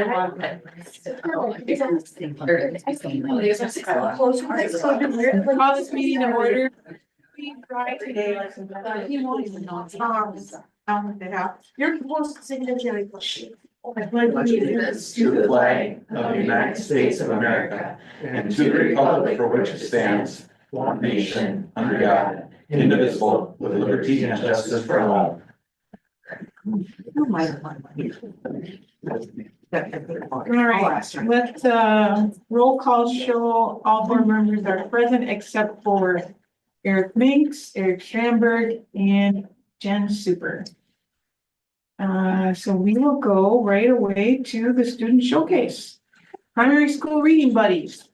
Call this meeting to order. We try today, he won't even know. You're supposed to sing the Jerry Bush. Allegiance to the flag of the United States of America and to the republic for which it stands, one nation, under God, indivisible, with liberty and justice for all. All right, let's roll call show all board members are present except for Eric Minks, Eric Schamberg, and Jen Super. So we will go right away to the student showcase. Primary school reading buddies.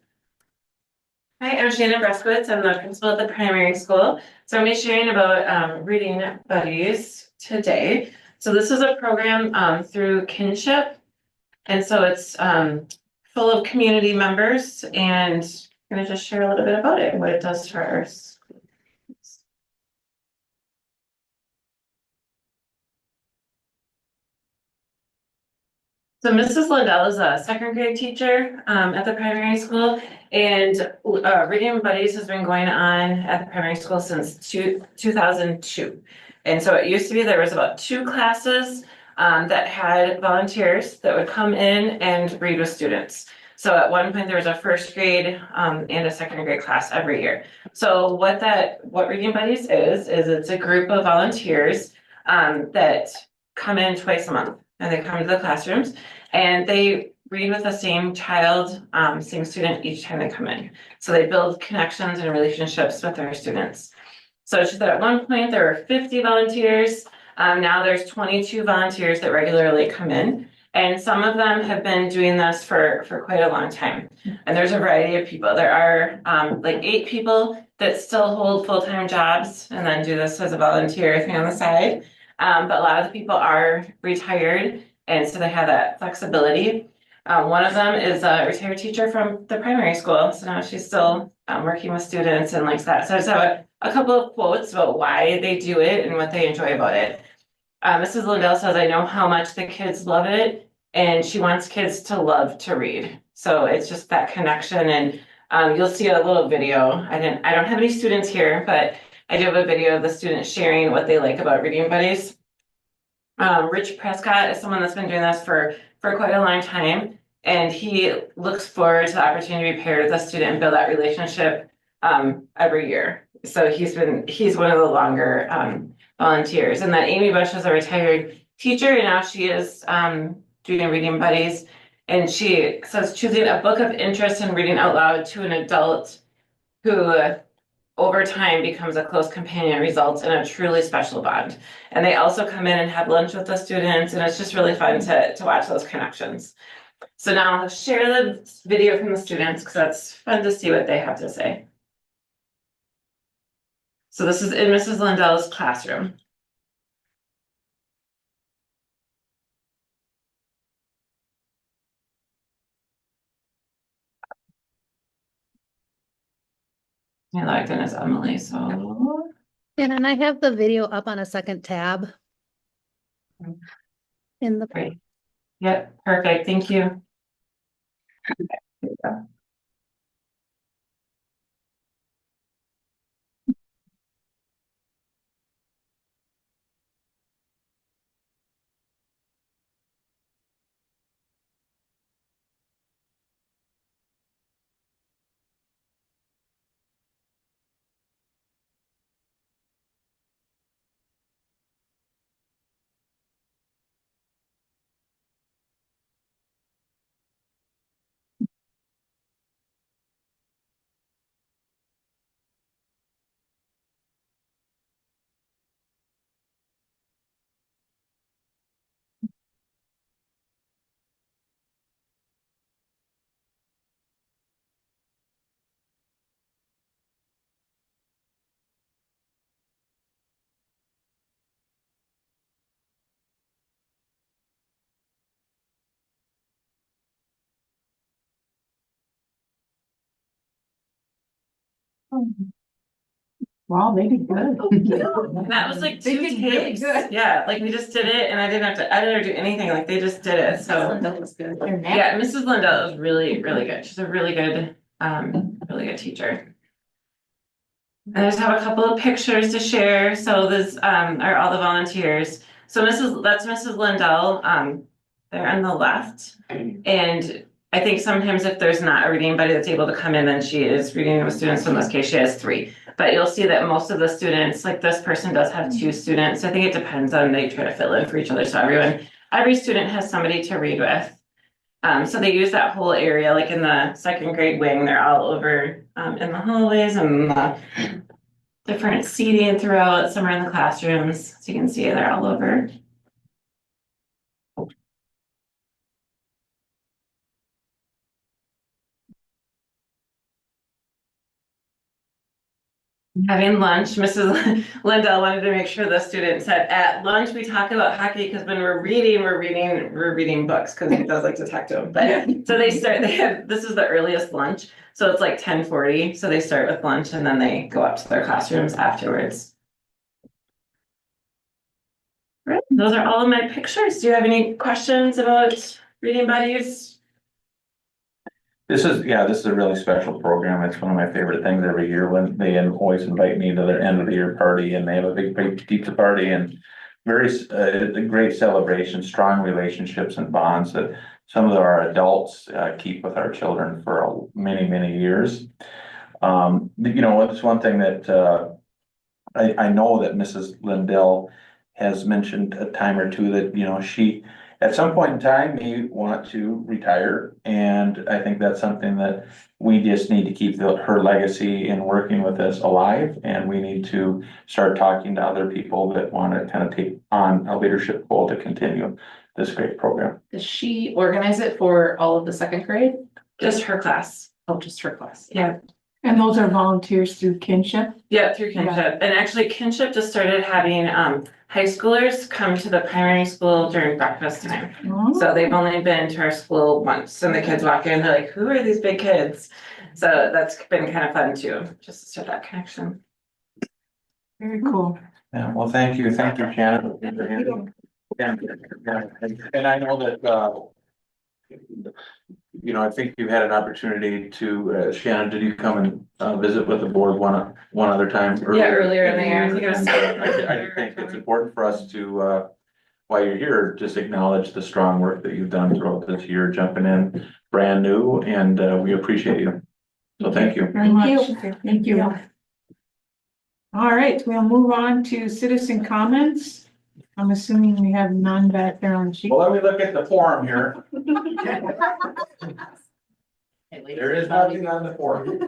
Hi, I'm Shannon Breskowitz. I'm the principal at the primary school. So I'm going to be sharing about reading buddies today. So this is a program through Kinship. And so it's full of community members, and I'm going to just share a little bit about it and what it does for our schools. So Mrs. Lindell is a second grade teacher at the primary school, and Reading Buddies has been going on at the primary school since 2002. And so it used to be there was about 2 classes that had volunteers that would come in and read with students. So at one point there was a first grade and a second grade class every year. So what Reading Buddies is it's a group of volunteers that come in twice a month. And they come to the classrooms and they read with the same child, same student each time they come in. So they build connections and relationships with their students. So she said at one point there were 50 volunteers. Now there's 22 volunteers that regularly come in. And some of them have been doing this for quite a long time. And there's a variety of people. There are like 8 people that still hold full-time jobs and then do this as a volunteer thing on the side. But a lot of the people are retired, and so they have that flexibility. One of them is a retired teacher from the primary school, so now she's still working with students and likes that. So I just have a couple of quotes about why they do it and what they enjoy about it. Mrs. Lindell says, "I know how much the kids love it, and she wants kids to love to read." So it's just that connection, and you'll see a little video. I don't have any students here, but I do have a video of the students sharing what they like about Reading Buddies. Rich Prescott is someone that's been doing this for quite a long time, and he looks forward to the opportunity to be paired with a student and build that relationship every year. So he's one of the longer volunteers. And then Amy Bush is a retired teacher, and now she is doing Reading Buddies. And she says choosing a book of interest and reading out loud to an adult who over time becomes a close companion results in a truly special bond. And they also come in and have lunch with the students, and it's just really fun to watch those connections. So now I'll share the video from the students because that's fun to see what they have to say. So this is in Mrs. Lindell's classroom. I logged in as Emily, so. And I have the video up on a second tab. In the. Great. Yep, perfect, thank you. There you go. Wow, they did good. That was like They 2 did really takes. good. Yeah, like we just did it and I didn't have to edit or do anything, like they just did it, so. That was good. Yeah, Mrs. Lindell is really, really good. She's a really good teacher. And I just have a couple of pictures to share. So this are all the volunteers. So that's Mrs. Lindell, there on the left. And I think sometimes if there's not a reading buddy that's able to come in, then she is reading with students. So in this case, she has 3. But you'll see that most of the students, like this person does have 2 students. I think it depends on, they try to fill in for each other. So every student has somebody to read with. So they use that whole area, like in the 2nd grade wing, they're all over in the hallways and the different seating throughout. Some are in the classrooms, so you can see they're all over. Having lunch, Mrs. Lindell wanted to make sure the students said at lunch we talk about hockey because when we're reading books because he does like to talk to them. But so this is the earliest lunch, so it's like 10:40. So they start with lunch and then they go up to their classrooms afterwards. Right, those are all of my pictures. Do you have any questions about reading buddies? This is a really special program. It's one of my favorite things every year when they always invite me to their end of the year party and they have a big pizza party and a great celebration, strong relationships and bonds that some of our adults keep with our children for many years. It's one thing that I know that Mrs. Lindell has mentioned a time or two that, she at some point in time may want to retire. And I think that's something that we just need to keep her legacy in working with us alive. And we need to start talking to other people that want to kind of take on a leadership role to continue this great program. Does she organize it for all of the 2nd grade? Just her class. Oh, just her class. Yeah. And those are volunteers through kinship. Yeah, through kinship. And actually kinship just started having high schoolers come to the primary school during breakfast time. So they've only been to our school once and the kids walk in, they're like, who are these big kids? So that's been kind of fun too, just to start that connection. Very cool. Yeah, well, thank you, Shannon. And I know that, I think you had an opportunity to, Shannon, did you come and visit with the board one other time? Yeah, earlier in the year, I think it was. I think it's important for us to, while you're here, just acknowledge the strong work that you've done throughout this year, jumping in brand new, and we appreciate you. So thank you. Very much. Thank you. All right, we'll move on to citizen comments. I'm assuming we have none back there on the sheet. Well, let me look at the forum here. There is nothing on the forum.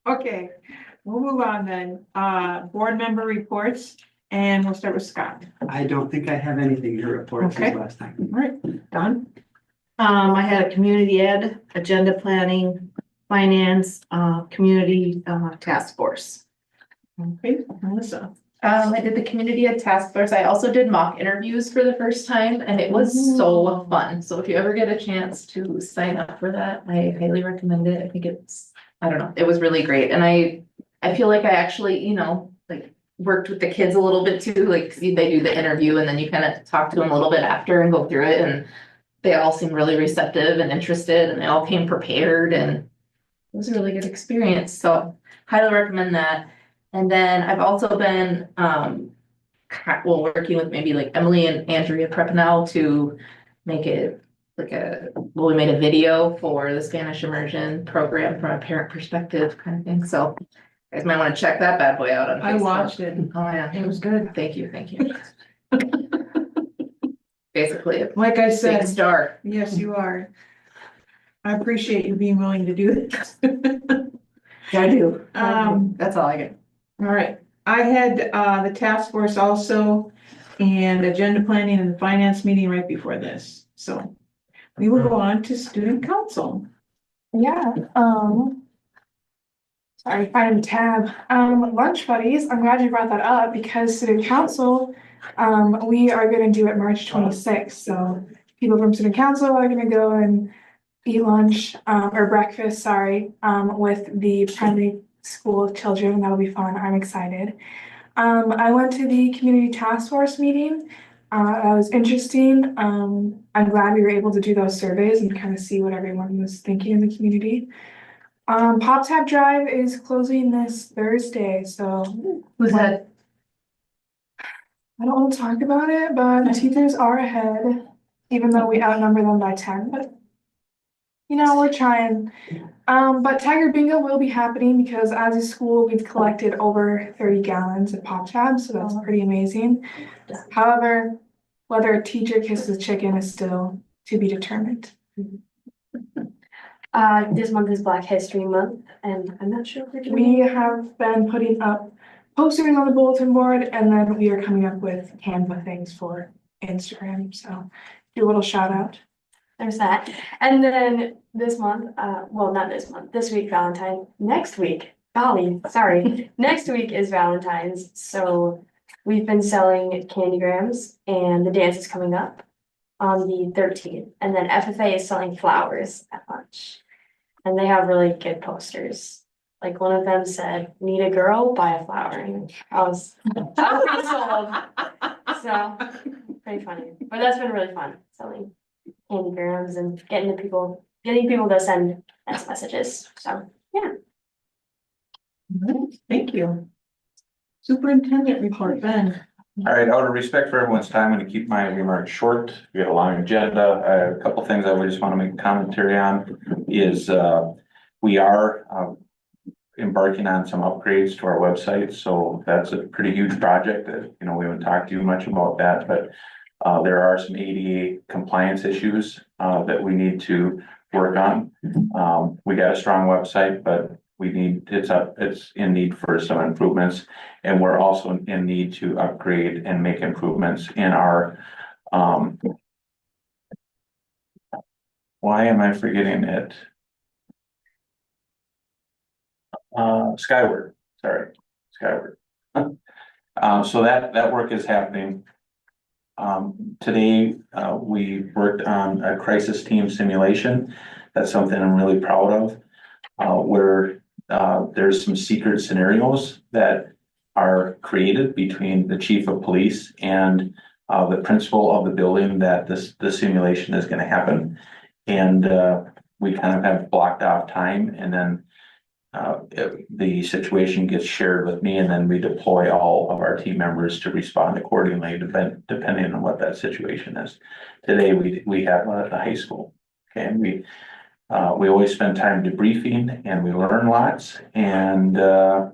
Okay, we'll move on then. Board member reports, and we'll start with Scott. I don't think I have anything to report Okay. since last time. All right, Don? I had a community ed, agenda planning, finance, community, task force. Okay, Melissa. I did the community ed task force. I also did mock interviews for the first time and it was so fun. So if you ever get a chance to sign up for that, I highly recommend it. I think I don't know, it was really great. And I feel like I actually, like worked with the kids a little bit too, like they do the interview and then you kind of talk to them a little bit after and go through it. And they all seemed really receptive and interested and they all came prepared and it was a really good experience. So highly recommend that. And then I've also been, working with maybe like Emily and Andrea Prepnell to make it we made a video for the Spanish immersion program from a parent perspective kind of thing. So you guys might want to check that bad boy out on I Facebook. watched it. Oh yeah, It was good. thank you. Basically, a Like I big said, star. yes, you are. I appreciate you being willing to do this. I do. That's all I get. All right, I had the task force also and agenda planning and the finance meeting right before this, so. We will go on to student council. Yeah, sorry, item tab, lunch buddies, I'm glad you brought that up because student council, we are gonna do it March 26th, so people from student council are gonna go and eat lunch, or breakfast, sorry, with the primary school children. That'll be fun. I'm excited. I went to the community task force meeting. That was interesting. I'm glad we were able to do those surveys and kind of see what everyone was thinking in the community. Pop Tab Drive is closing this Thursday, so Who's that? I don't want to talk about it, but teachers are ahead, even though we outnumber them by 10, but you know, we're trying. But Tiger Bingo will be happening because as a school, we've collected over 30 gallons of Pop Tabs, so that's pretty amazing. However, whether a teacher kisses a chicken is still to be determined. This month is Black History Month, and I'm not sure if we're doing. We have been putting up posters on the bulletin board, and then we are coming up with Canva things for Instagram, so do a little shout out. There's that. And then this month, well, not this month, this week, next week, next week is Valentine's. So we've been selling candygrams and the dance is coming up on the 13th. And then FFA is selling flowers at lunch. And they have really good posters. Like one of them said, "Need a girl, buy a flower." And I was pretty sold. So pretty funny. But that's been really fun selling candygrams and getting people to send us messages. So yeah. Thank you. Superintendent report, Ben. All right, out of respect for everyone's time, I'm gonna keep my remarks short. We got a long agenda. A couple things I would just want to make commentary on is, we are, embarking on some upgrades to our website, so that's a pretty huge project that, you know, we haven't talked to you much about that, but there are some ADA compliance issues that we need to work on. We got a strong website, but it's in need for some improvements. And we're also in need to upgrade and make improvements in our, why am I forgetting it? Skyward, sorry, Skyward. So that work is happening. Today, we worked on a crisis team simulation. That's something I'm really proud of, where there's some secret scenarios that are created between the chief of police and the principal of the building that the simulation is going to happen. And we kind of have blocked off time, and then the situation gets shared with me, and then we deploy all of our team members to respond accordingly, depending on what that situation is. Today, we have one at the high school, okay, and we always spend time debriefing, and we learn lots, and yeah,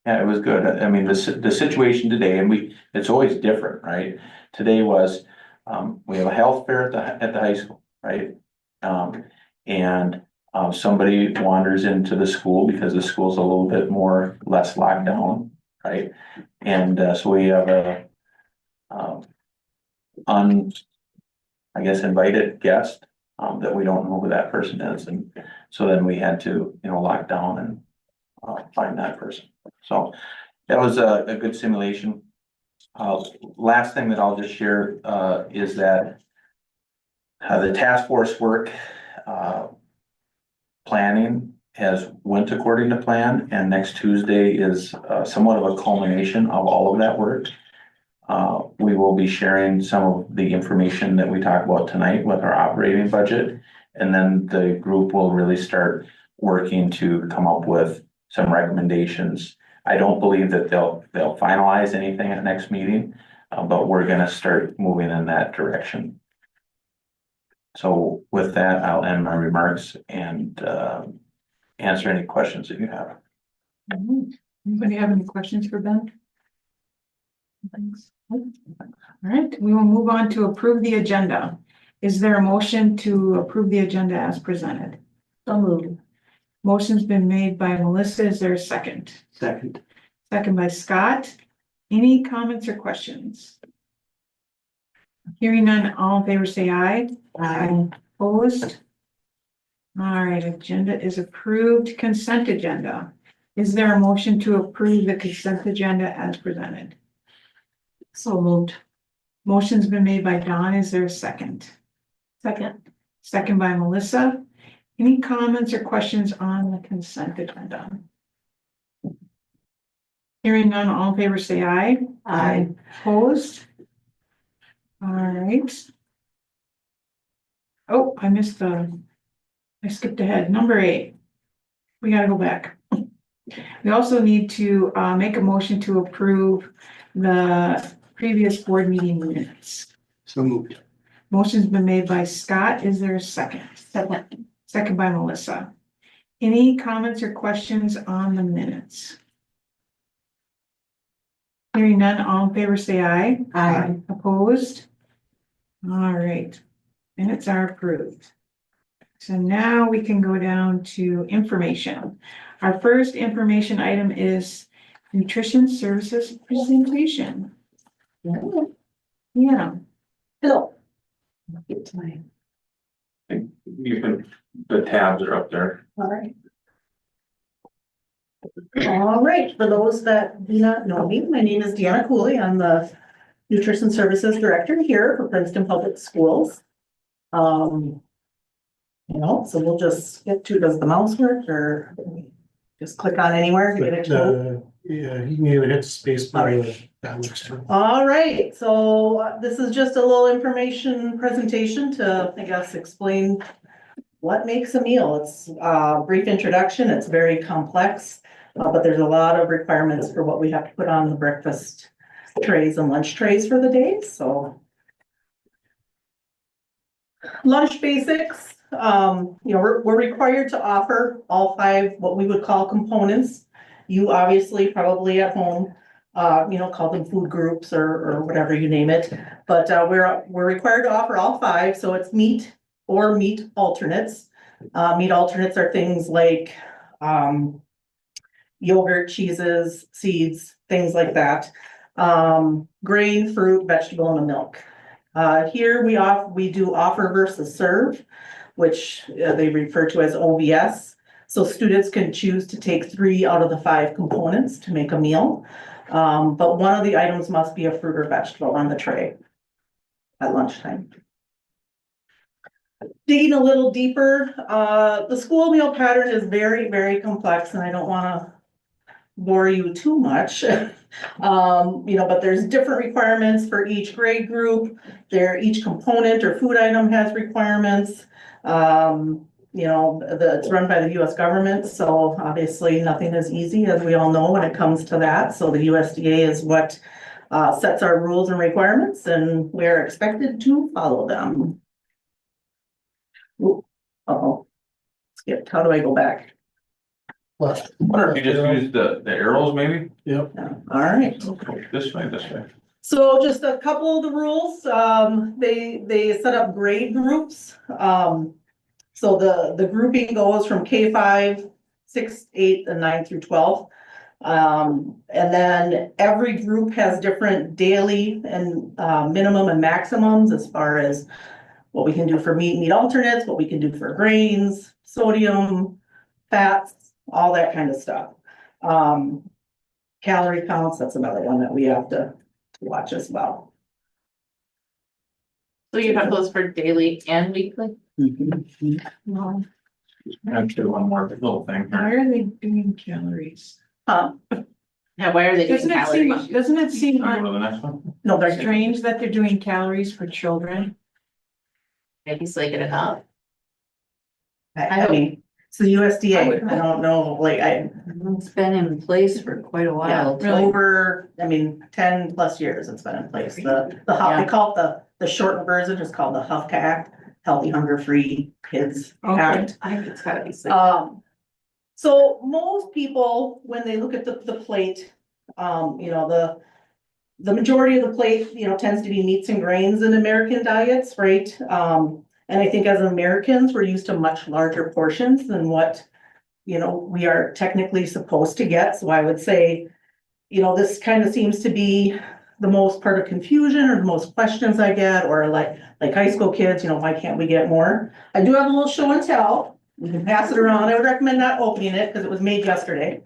it was good. I mean, the situation today, and it's always different, right? Today was, we have a health fair at the high school, right? And somebody wanders into the school because the school's a little bit less locked down, right? And so we have invited guest that we don't know who that person is, and so then we had to, lock down and find that person. So that was a good simulation. Last thing that I'll just share is that the task force work planning has went according to plan, and next Tuesday is somewhat of a culmination of all of that work. We will be sharing some of the information that we talked about tonight with our operating budget, and then the group will really start working to come up with some recommendations. I don't believe that they'll finalize anything at next meeting, but we're going to start moving in that direction. So with that, I'll end my remarks and answer any questions that you have. Anybody have any questions for Ben? Thanks. All right, we will move on to approve the agenda. Is there a motion to approve the agenda as presented? So moved. Motion's been made by Melissa. Is there a second? Second. Second by Scott. Any comments or questions? Hearing none, all in favor say aye. Aye. Opposed? All right, agenda is approved. Consent agenda. Is there a motion to approve the consent agenda as presented? So moved. Motion's been made by Dawn. Is there a second? Second. Second by Melissa. Any comments or questions on the consent agenda? Hearing none, all in favor, say aye. Aye. Opposed? All right. Oh, I skipped ahead. Number 8. We gotta go back. We also need to make a motion to approve the previous board meeting minutes. So moved. Motion's been made by Scott. Is there a second? Second by Melissa. Any comments or questions on the minutes? Hearing none, all in favor, say aye. Aye. Opposed? All right, minutes are approved. So now we can go down to information. Our first information item is nutrition services presentation. Yeah. Bill. Get to my, You can, the tabs are up there. all right. All right, for those that do not know me, my name is Deanna Cooley. I'm the Nutrition Services Director here for Princeton Public Schools. So we'll just get to, does the mouse work or just click on anywhere to get it to? Yeah, you can even hit the space bar. Alright. That looks true. All right, so this is just a little information presentation to, I guess, explain what makes a meal. It's a brief introduction. It's very complex, but there's a lot of requirements for what we have to put on the breakfast trays and lunch trays for the day, so. Lunch basics, we're required to offer all 5 what we would call components. You obviously probably at home, call them food groups or whatever you name it. But we're required to offer all 5, so it's meat or meat alternates. Meat alternates are things like yogurt, cheeses, seeds, things like that. Grain, fruit, vegetable, and a milk. Here we do offer versus serve, which they refer to as OVS. So students can choose to take 3 out of the 5 components to make a meal. But one of the items must be a fruit or vegetable on the tray at lunchtime. Digging a little deeper, the school meal pattern is very, very complex, and I don't want to bore you too much. But there's different requirements for each grade group. Each component or food item has requirements. It's run by the US government, so obviously nothing is easy, as we all know, when it comes to that. So the USDA is what sets our rules and requirements, and we're expected to follow them. Skipped. How do I go back? Well, I wonder if you just use the arrows maybe? yep. All right. This way. So just a couple of the rules, they set up grade groups. So the grouping goes from K5, 6, 8, and 9 through 12. And then every group has different daily and minimum and maximums as far as what we can do for meat alternates, what we can do for grains, sodium, fats, all that kind of stuff. Calorie counts, that's another one that we have to watch as well. So you have those for daily and weekly? Actually, one more little thing. Why are they doing calories? Yeah, why are they doing calories? Doesn't it seem Go to the next one. No, they're strange that they're doing calories for children? Maybe so they get it up. I mean, it's the USDA, I don't know, It's been in place for quite a while. over, 10+ years it's been in place. They call it the shortened version is called the HUFCA Act, Healthy Hunger Free Kids Act. I think it's gotta be safe. So most people, when they look at the plate, the majority of the plate, tends to be meats and grains in American diets, right? And I think as Americans, we're used to much larger portions than what, we are technically supposed to get. So I would say, this kind of seems to be the most part of confusion or the most questions I get, or like high school kids, why can't we get more? I do have a little show and tell. We can pass it around. I would recommend not opening it because it was made yesterday.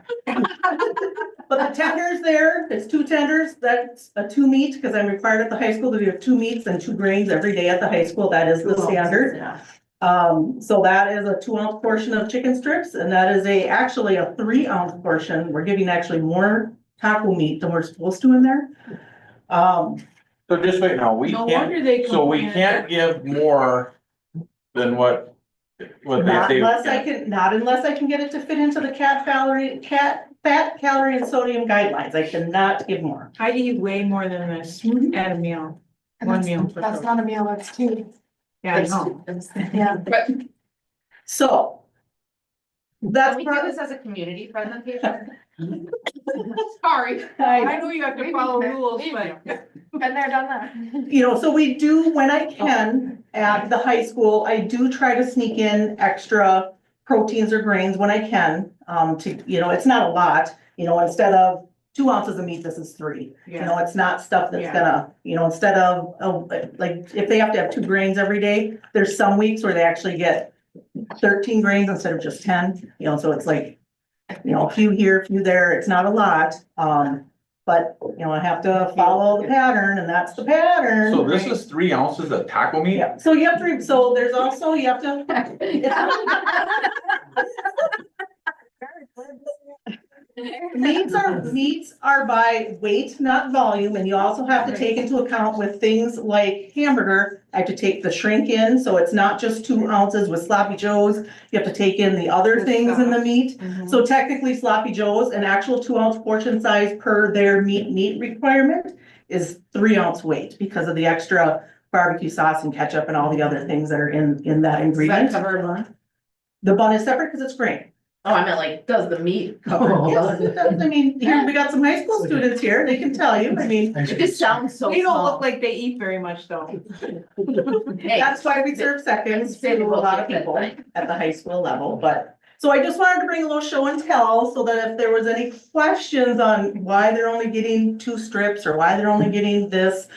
But the tenders there, it's 2 tenders, that's a 2 meat, because I'm required at the high school to do 2 meats and 2 grains every day at the high school. That is the standard. So that is a 2-ounce portion of chicken strips, and that is actually a 3-ounce portion. We're giving actually more taco meat than we're supposed to in there. So just wait now, we No can't, wonder they so we complain. can't give more than what they Not say. unless I can get it to fit into the fat, calorie and sodium guidelines. I cannot give more. I eat way more than this at a meal. And One that's, meal. for that's sure. not a meal, that's two. Yeah, I know. Yeah. So. That's Can we do this as a community presentation? Sorry. I know you have to follow rules, but. Been there, done that. You know, so we do, when I can, at the high school, I do try to sneak in extra proteins or grains when I can. It's not a lot, instead of 2 ounces of meat, this is 3. It's not stuff that's Yeah. gonna, instead of, like, if they have to have 2 grains every day, there's some weeks where they actually get 13 grains instead of just 10, so it's like, a few here, a few there, it's not a lot. But, I have to follow the pattern, and that's the pattern. So this is 3 ounces of taco meat? Yeah, so you have to, so there's also, you have to. Meats are by weight, not volume, and you also have to take into account with things like hamburger, I have to take the shrink in, so it's not just 2 ounces with sloppy joes. You have to take in the other things in the meat. So technically sloppy joes, an actual 2 ounce portion size per their meat requirement is 3 ounce weight because of the extra barbecue sauce and ketchup and all the other things that are in that ingredient. Cover a bun? The bun is separate because it's grain. Oh, I meant like, does the meat cover? Yes, it does. I mean, here, we got some high school students here, they can tell you, I mean, It just sounds so They don't small. look like they eat very much though. Hey, that's why we serve seconds to a lot of people Right. at the high school level, but. So I just wanted to bring a little show and tell, so that if there was any questions on why they're only getting 2 strips, or why they're only getting this.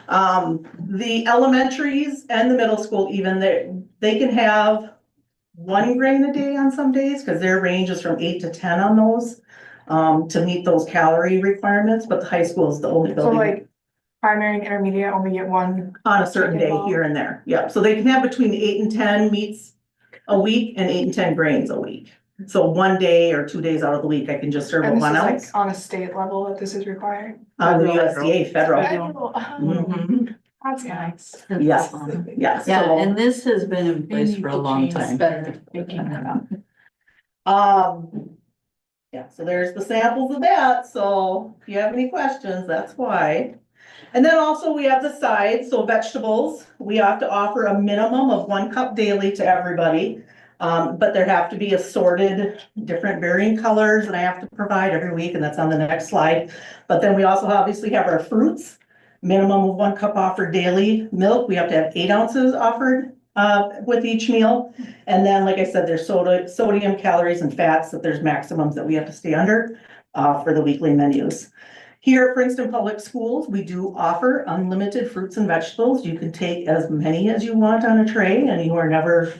The elementaries and the middle school even, they can have 1 grain a day on some days, because their range is from 8 to 10 on those. To meet those calorie requirements, but the high school is the only So building like primary and intermediate only get 1. on a certain day here and there. Yeah, so they can have between 8 and 10 meats a week and 8 and 10 grains a week. So 1 day or 2 days out of the week, I can just serve a And this 1 is ounce. like on a state level that this is required. On the USDA federal. Oh, that's nice. Yes, yes. Yeah, So, and this has been in place for a long time. yeah, so there's the samples of that. So if you have any questions, that's why. And then also we have the sides, so vegetables, we have to offer a minimum of 1 cup daily to everybody. But there have to be assorted, different varying colors that I have to provide every week, and that's on the next slide. But then we also obviously have our fruits, minimum of 1 cup offered daily. Milk, we have to have 8 ounces offered with each meal. And then, like I said, there's sodium, calories, and fats that there's maximums that we have to stay under for the weekly menus. Here at Princeton Public Schools, we do offer unlimited fruits and vegetables. You can take as many as you want on a tray, and you are never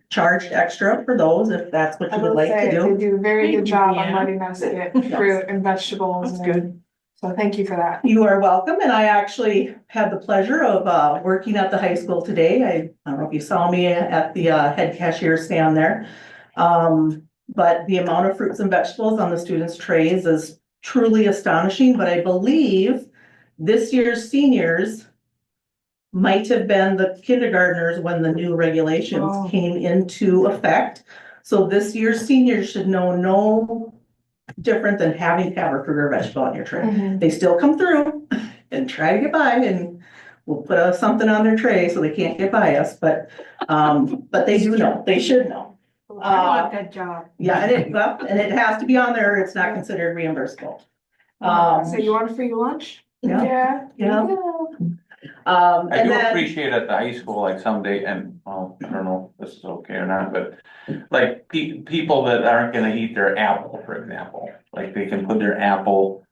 charged extra for those if that's what I you would will like say, to they do. do a very good job on Yeah. letting us get fruit and vegetables. That's and- good. So thank you for that. You are welcome, and I actually had the pleasure of working at the high school today. I don't know if you saw me at the head cashier stand there. But the amount of fruits and vegetables on the students' trays is truly astonishing, but I believe this year's seniors might have been the kindergartners when the new regulations Oh. came into effect. So this year's seniors should know no different than having to have a fruit or vegetable on your tray. Mhm. They still come through and try to get by, and we'll put something on their tray so they can't get by us, but they do know, they should know. I want that job. Yeah, and it has to be on there, it's not considered reimbursable. So you want a free lunch? Yeah, yeah. I And do then, appreciate at the high school, like someday, and, well, I don't know if this is okay or not, but like people that aren't gonna eat their apple, for example, like they can put their apple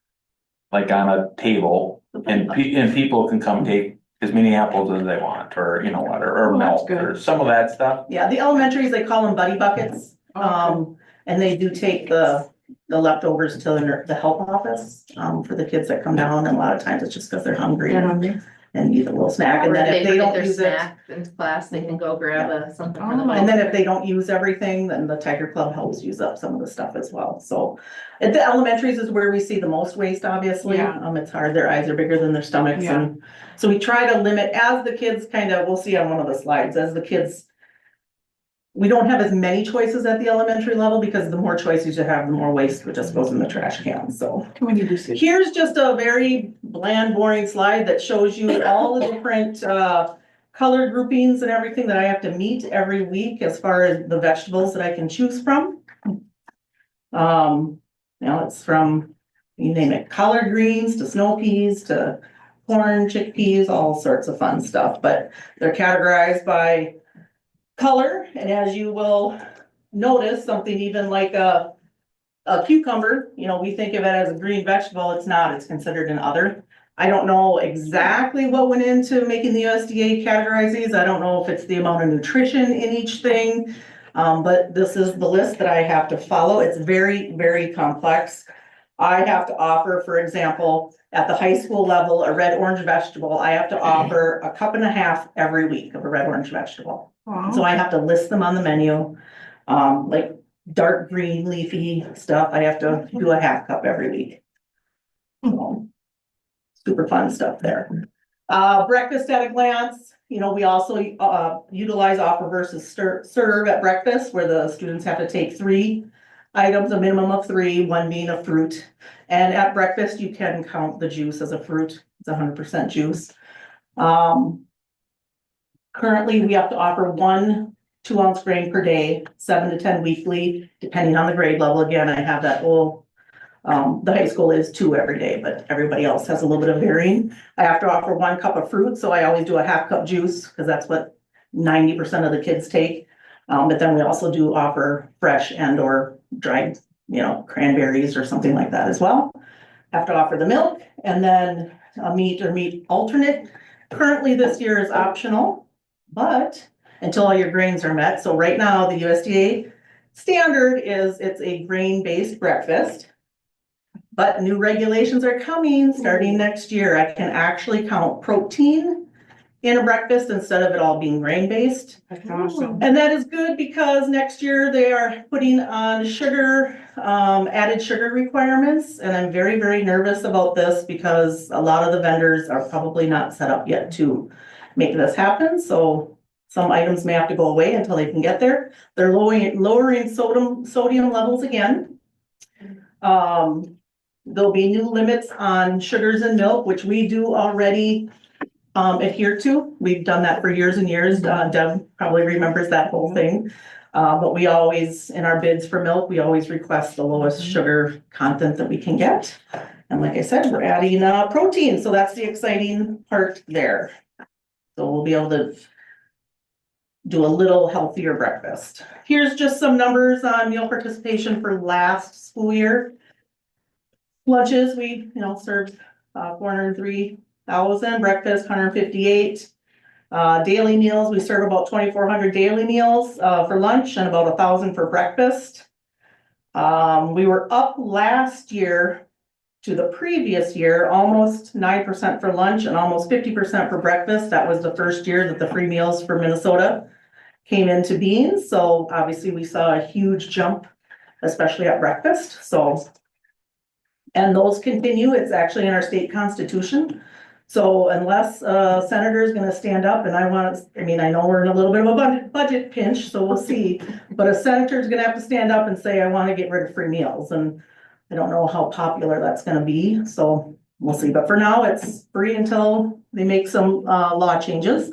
like on a table, and people can come take as many apples as they want, or you know what, or Oh, that's milk, good. or some of that stuff. yeah, the elementaries, they call them buddy buckets. And they do take the leftovers to the help office, for the kids that come down, and a lot of times it's just because they're hungry. They're hungry. and eat a little snack, Or and then if they forget don't their use it. snack in class, they can go grab something from the Oh. And then bike. if they don't use everything, then the Tiger Club helps use up some of the stuff as well, so. At the elementaries is where we see the most waste, obviously, Yeah. it's hard, their eyes are bigger than their stomachs, Yeah. and. So we try to limit, as the kids kind of, we'll see on one of the slides, as the kids. We don't have as many choices at the elementary level, because the more choices you have, the more waste which just goes in the trash can, so. Can we do this? Here's just a very bland, boring slide that shows you all the different, color groupings and everything that I have to meet every week as far as the vegetables that I can choose from. It's from, you name it, collard greens to snow peas to corn, chickpeas, all sorts of fun stuff, but they're categorized by color, and as you will notice, something even like a cucumber, we think of it as a green vegetable, it's not, it's considered an other. I don't know exactly what went into making the USDA categorize these, I don't know if it's the amount of nutrition in each thing, but this is the list that I have to follow, it's very, very complex. I have to offer, for example, at the high school level, a red orange vegetable, I have to offer a cup and a half every week of a red orange vegetable. So I have to list them on the menu, like dark green leafy stuff, I have to do a half cup every week. So, super fun stuff there. Breakfast at a glance, we also utilize offer versus serve at breakfast, where the students have to take 3 items, a minimum of 3, one being a fruit. And at breakfast, you can count the juice as a fruit, it's 100% juice. Currently, we have to offer 1 2-ounce grain per day, 7 to 10 weekly, depending on the grade level. Again, I have that whole, the high school is 2 every day, but everybody else has a little bit of varying. I have to offer 1 cup of fruit, so I always do a half cup juice, because that's what 90% of the kids take. But then we also do offer fresh and or dried, cranberries or something like that as well. Have to offer the milk, and then a meat or meat alternate. Currently, this year is optional, but until all your grains are met. So right now, the USDA standard is it's a grain-based breakfast. But new regulations are coming starting next year. I can actually count protein in a breakfast instead of it all being grain-based. That's awesome. And that is good because next year they are putting on sugar, added sugar requirements. And I'm very, very nervous about this because a lot of the vendors are probably not set up yet to make this happen. So some items may have to go away until they can get there. They're lowering sodium levels again. There'll be new limits on sugars in milk, which we do already adhere to. We've done that for years and years. Deb probably remembers that whole thing. But we always, in our bids for milk, we always request the lowest sugar content that we can get. And like I said, we're adding protein, so that's the exciting part there. So we'll be able to do a little healthier breakfast. Here's just some numbers on meal participation for last school year. Lunches, we, served 403,000, breakfast, 158. Daily meals, we serve about 2,400 daily meals, for lunch and about 1,000 for breakfast. We were up last year to the previous year, almost 9% for lunch and almost 50% for breakfast. That was the first year that the free meals for Minnesota came into being. So obviously we saw a huge jump, especially at breakfast. So, and those continue, it's actually in our state constitution. So unless a senator is gonna stand up and I know we're in a little bit of a budget pinch, so we'll see. But a senator is gonna have to stand up and say, I wanna get rid of free meals. And I don't know how popular that's gonna be, so we'll see. But for now, it's free until they make some law changes.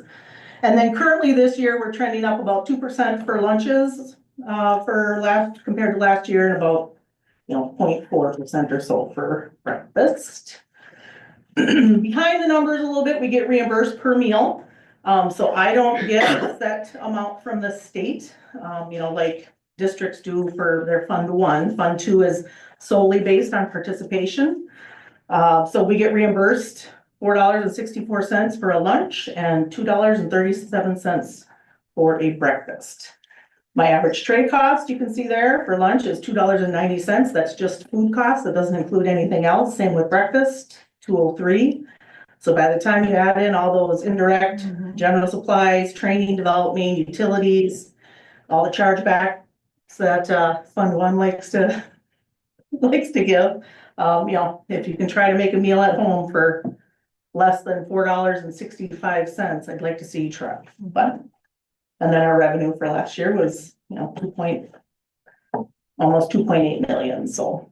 And then currently this year, we're trending up about 2% for lunches compared to last year, and about 0.4% or so for breakfast. Behind the numbers a little bit, we get reimbursed per meal. So I don't get a set amount from the state, like districts do for their Fund 1. Fund 2 is solely based on participation. So we get reimbursed $4.64 for a lunch and $2.37 for a breakfast. My average tray cost, you can see there, for lunch is $2.90. That's just food costs. That doesn't include anything else. Same with breakfast, $2.03. So by the time you add in all those indirect general supplies, training, development, utilities, all the chargebacks that Fund One likes to give. If you can try to make a meal at home for less than $4.65, I'd like to see you try. But and then our revenue for last year was, almost 2.8 million. So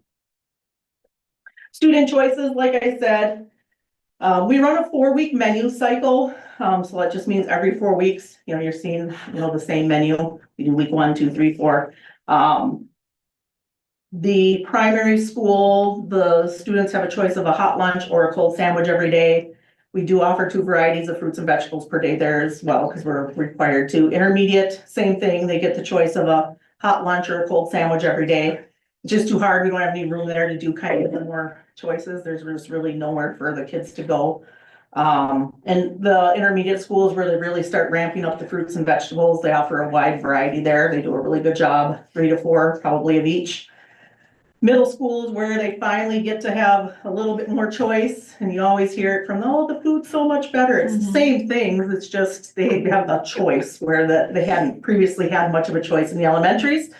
student choices, like I said, we run a 4-week menu cycle. So that just means every 4 weeks, you're seeing, the same menu. We do week 1, 2, 3, 4. The primary school, the students have a choice of a hot lunch or a cold sandwich every day. We do offer 2 varieties of fruits and vegetables per day there as well, because we're required to. Intermediate, same thing. They get the choice of a hot lunch or a cold sandwich every day. It's just too hard. We don't have any room there to do kind of more choices. There's just really nowhere for the kids to go. And the intermediate schools where they really start ramping up the fruits and vegetables. They offer a wide variety there. They do a really good job, 3 to 4 probably of each. Middle schools where they finally get to have a little bit more choice, and you always hear it from, oh, the food's so much better. It's the same things, it's just they have a choice where they hadn't previously had much of a choice in the elementaries.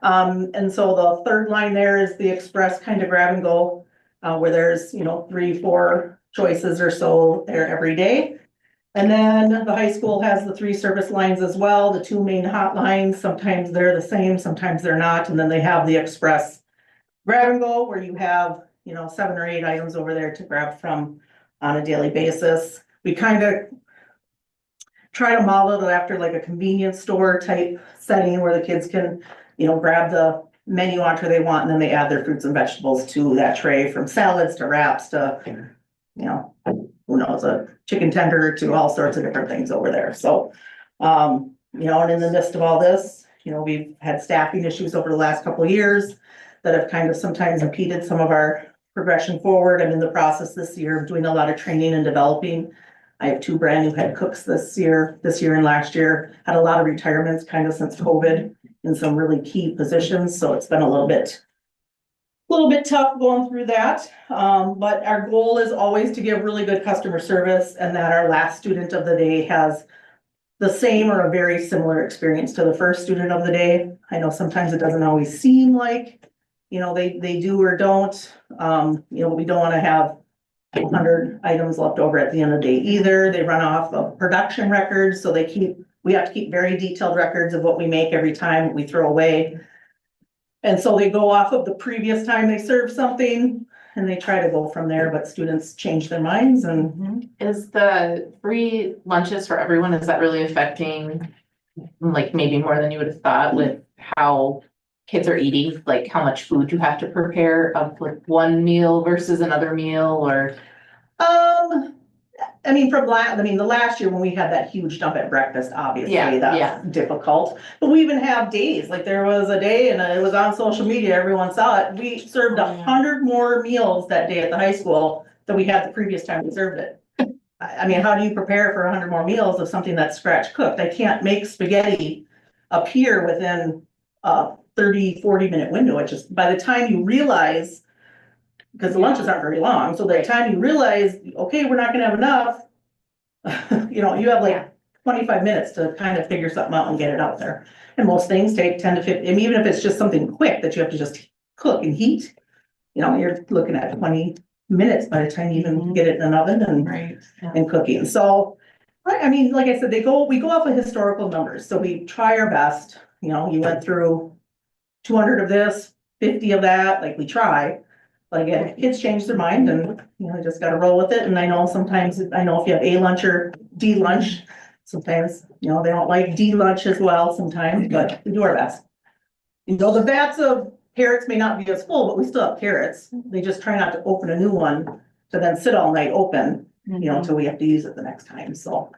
And so the third line there is the express kind of grab and go, where there's, 3, 4 choices or so there every day. And then the high school has the 3 service lines as well, the 2 main hot lines. Sometimes they're the same, sometimes they're not. And then they have the express grab and go where you have, 7 or 8 items over there to grab from on a daily basis. We kind of try to model it after like a convenience store type setting where the kids can, grab the menu entree they want, and then they add their fruits and vegetables to that tray, from salads to wraps to, who knows, a chicken tender to all sorts of different things over there. So, and in the midst of all this, we've had staffing issues over the last couple of years that have kind of sometimes impeded some of our progression forward. I'm in the process this year of doing a lot of training and developing. I have 2 brand new head cooks this year and last year. Had a lot of retirements kind of since COVID in some really key positions. So it's been a little bit tough going through that. But our goal is always to give really good customer service, and that our last student of the day has the same or a very similar experience to the first student of the day. I know sometimes it doesn't always seem like, they do or don't. We don't want to have 100 items left over at the end of the day either. They run off of production records, so we have to keep very detailed records of what we make every time we throw away. And so they go off of the previous time they served something, and they try to go from there, but students change their minds. And Is the free lunches for everyone, is that really affecting, like, maybe more than you would have thought with how kids are eating, like how much food you have to prepare of like one meal versus another meal, or? The last year when we had that huge dump at breakfast, obviously Yeah, that's difficult. But we even have days, like there was a day, and it was on social media, everyone saw it. We served 100 more meals that day at the high school than we had the previous time we served it. How do you prepare for 100 more meals of something that's scratch cooked? I can't make spaghetti appear within 30-40 minute window. It just, by the time you realize, because the lunches aren't very long, so by the time you realize, okay, we're not gonna have enough, you have like 25 minutes to kind of figure something out and get it out there. And most things take 10 to 15, and even if it's just something quick that you have to just cook and heat, you're looking at 20 minutes by the time you even get it in an oven and cooking. So, like I said, we go off of historical numbers, so we try our best. You went through 200 of this, 50 of that, like we try. But again, kids change their mind, and just gotta roll with it. And I know sometimes, if you have A lunch or D lunch, sometimes, they don't like D lunch as well sometimes, but we do our best. The vats of carrots may not be as full, but we still have carrots. They just try not to open a new one to then sit all night open, until we have to use it the next time. So,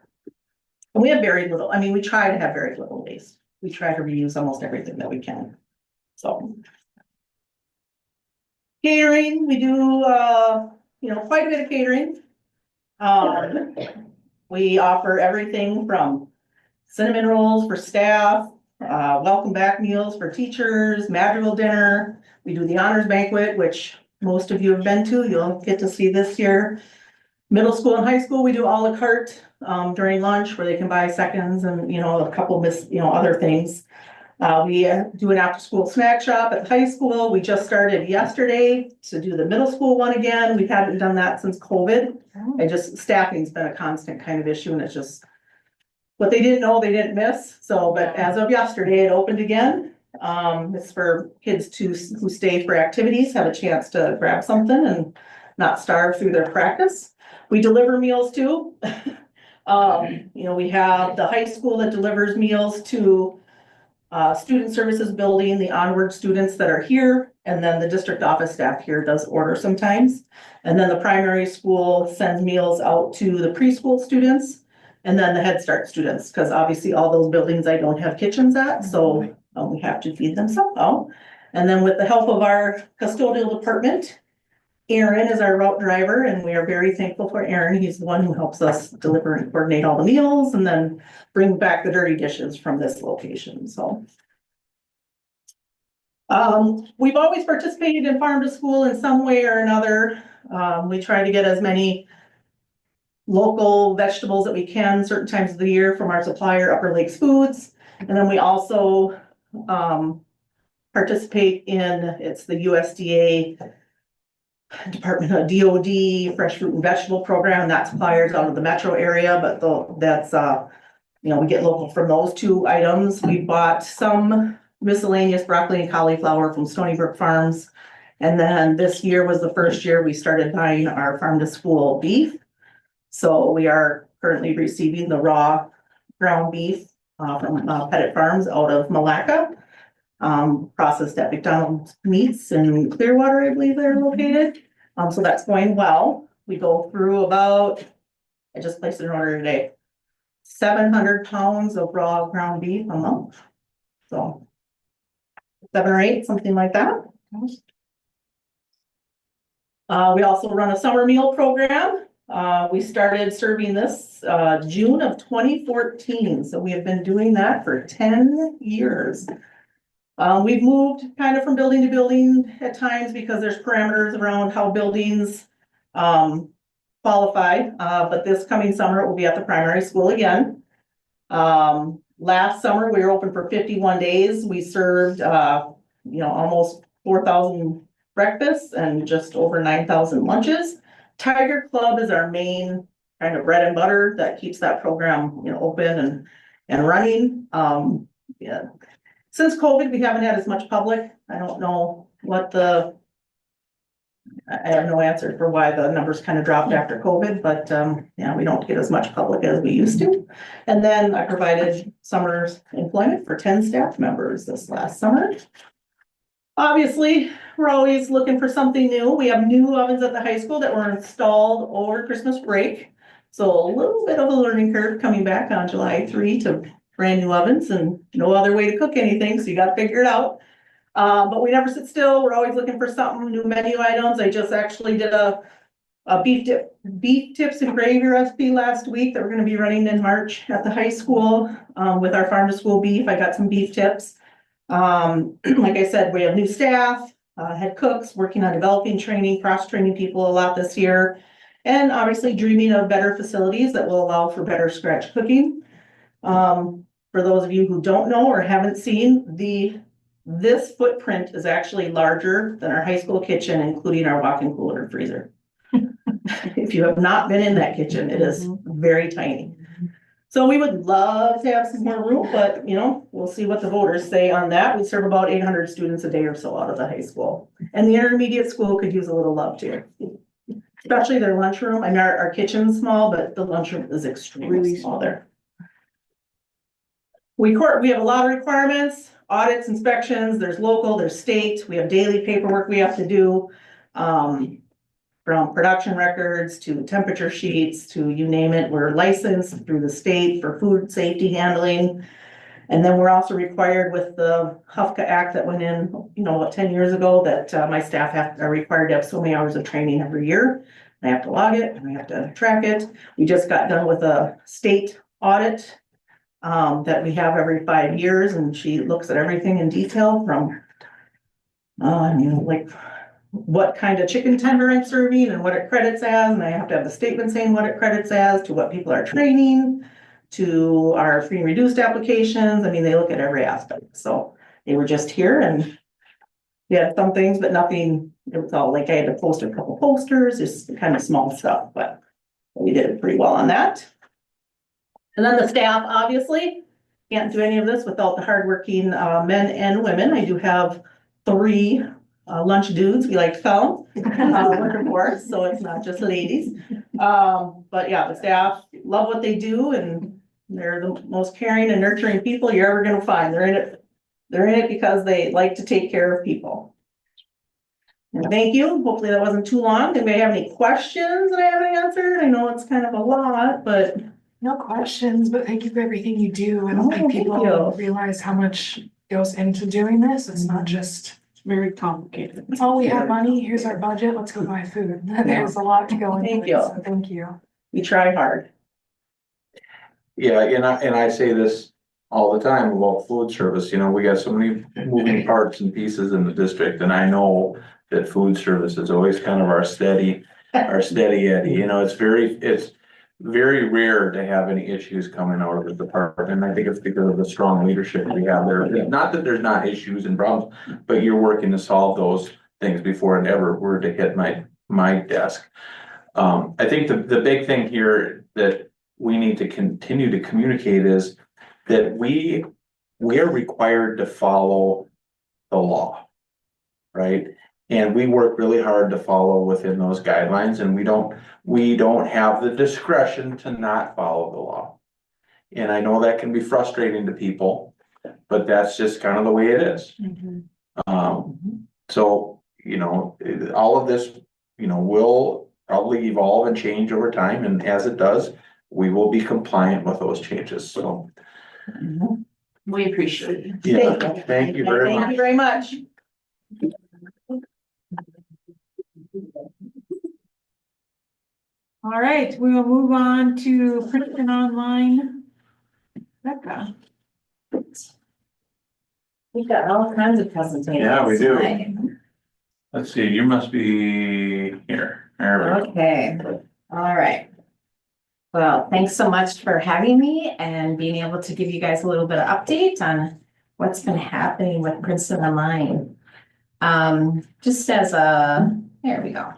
and we have very little, we try to have very little waste. We try to reuse almost everything that we can. So. Catering, we do, quite a bit of catering. We offer everything from cinnamon rolls for staff, welcome back meals for teachers, madrigal dinner. We do the honors banquet, which most of you have been to. You'll get to see this year. Middle school and high school, we do à la carte, during lunch where they can buy seconds and, a couple other things. We do an after-school snack shop at the high school. We just started yesterday to do the middle school one again. We haven't done that since COVID. Staffing's been a constant kind of issue and it's just what they didn't know, they didn't miss. So, but as of yesterday, it opened again. It's for kids who stay for activities, have a chance to grab something and not starve through their practice. We deliver meals too. We have the high school that delivers meals to student services building, the onward students that are here, and then the district office staff here does order sometimes. And then the primary school sends meals out to the preschool students and then the Head Start students, because obviously all those buildings I don't have kitchens at, so we have to feed them somehow. And then with the help of our custodial department, Aaron is our route driver, and we are very thankful for Aaron. He's the one who helps us deliver and coordinate all the meals and then bring back the dirty dishes from this location, so. We've always participated in farm to school in some way or another. We try to get as many local vegetables that we can certain times of the year from our supplier, Upper Lakes Foods. And then we also participate in, it's the USDA Department of DOD Fresh Fruit and Vegetable Program that suppliers out of the metro area, but that's we get local from those two items. We bought some miscellaneous broccoli and cauliflower from Stony Brook Farms. And then this year was the first year we started buying our farm to school beef. So we are currently receiving the raw ground beef from Pettit Farms out of Malacca. Processed at McDonald's Meats in Clearwater, I believe they're located. So that's going well. We go through I just placed an order today, 700 pounds of raw ground beef a month. So 7 or 8, something like that. We also run a summer meal program. We started serving this June of 2014. So we have been doing that for 10 years. We've moved kind of from building to building at times because there's parameters around how buildings qualify. But this coming summer, it will be at the primary school again. Last summer, we were open for 51 days. We served, almost 4,000 breakfasts and just over 9,000 lunches. Tiger Club is our main kind of bread and butter that keeps that program, open and running. Since COVID, we haven't had as much public. I don't know I have no answer for why the numbers kind of dropped after COVID, but we don't get as much public as we used to. And then I provided summer employment for 10 staff members this last summer. Obviously, we're always looking for something new. We have new ovens at the high school that were installed over Christmas break. So a little bit of a learning curve coming back on July 3 to brand new ovens and no other way to cook anything. So you got to figure it out. But we never sit still. We're always looking for something, new menu items. I just actually did a beef tips and gravy recipe last week that we're going to be running in March at the high school with our farm to school beef. I got some beef tips. Like I said, we have new staff, head cooks working on developing training, cross-training people a lot this year. And obviously dreaming of better facilities that will allow for better scratch cooking. For those of you who don't know or haven't seen, this footprint is actually larger than our high school kitchen, including our walk-in cooler and freezer. If you have not been in that kitchen, it is very tiny. So we would love to have some more room, but we'll see what the voters say on that. We serve about 800 students a day or so out of the high school. And the intermediate school could use a little love too. Especially their lunchroom. I mean, our kitchen's small, but the lunchroom is extremely small there. We have a lot of requirements, audits, inspections, there's local, there's state, we have daily paperwork we have to do. From production records to temperature sheets to you name it, we're licensed through the state for food safety handling. And then we're also required with the HUFCA Act that went in, 10 years ago that my staff are required to have so many hours of training every year. I have to log it and I have to track it. We just got done with a state audit that we have every 5 years, and she looks at everything in detail from, like what kind of chicken tender I'm serving and what it credits as, and I have to have the statement saying what it credits as, to what people are training, to our free and reduced applications. I mean, they look at every aspect, so they were just here and we had some things, but nothing, it was all like I had to post a couple posters, just kind of small stuff, but we did pretty well on that. And then the staff, obviously, can't do any of this without the hardworking men and women. I do have 3 lunch dudes, we like to call them, working for us, so it's not just ladies. But yeah, the staff love what they do, and they're the most caring and nurturing people you're ever gonna find. They're in it because they like to take care of people. And thank you. Hopefully that wasn't too long. Anybody have any questions that I haven't answered? I know it's kind of a lot, but. No questions, but thank you for everything you do. I don't think thank people you. realize how much goes into doing this. It's not just, Very complicated. oh, we have money, here's our budget, let's go buy food. There's a lot to go into Thank it, you. so thank you. We try hard. Yeah, and I say this all the time about food service, you know, we got so many moving parts and pieces in the district, and I know that food service is always kind of our steady Eddie, you know, it's very rare to have any issues coming out of the department, and I think it's because of the strong leadership we have there. Not that there's not issues and problems, but you're working to solve those things before it ever were to hit my desk. I think the big thing here that we need to continue to communicate is that we are required to follow the law, right? And we work really hard to follow within those guidelines, and we don't have the discretion to not follow the law. And I know that can be frustrating to people, but that's just kind of the way it is. So, you know, all of this, you know, will probably evolve and change over time, and as it does, we will be compliant with those changes, so. We appreciate it. Yeah, thank you very much. Thank you very much. All right, we will move on to Princeton Online. Becca. We've got all kinds of presentations. Yeah, we do. tonight. Let's see, you must be here. There we go. Okay, all right. Well, thanks so much for having me and being able to give you guys a little bit of update on what's been happening with Princeton Online. Just as a, there we go.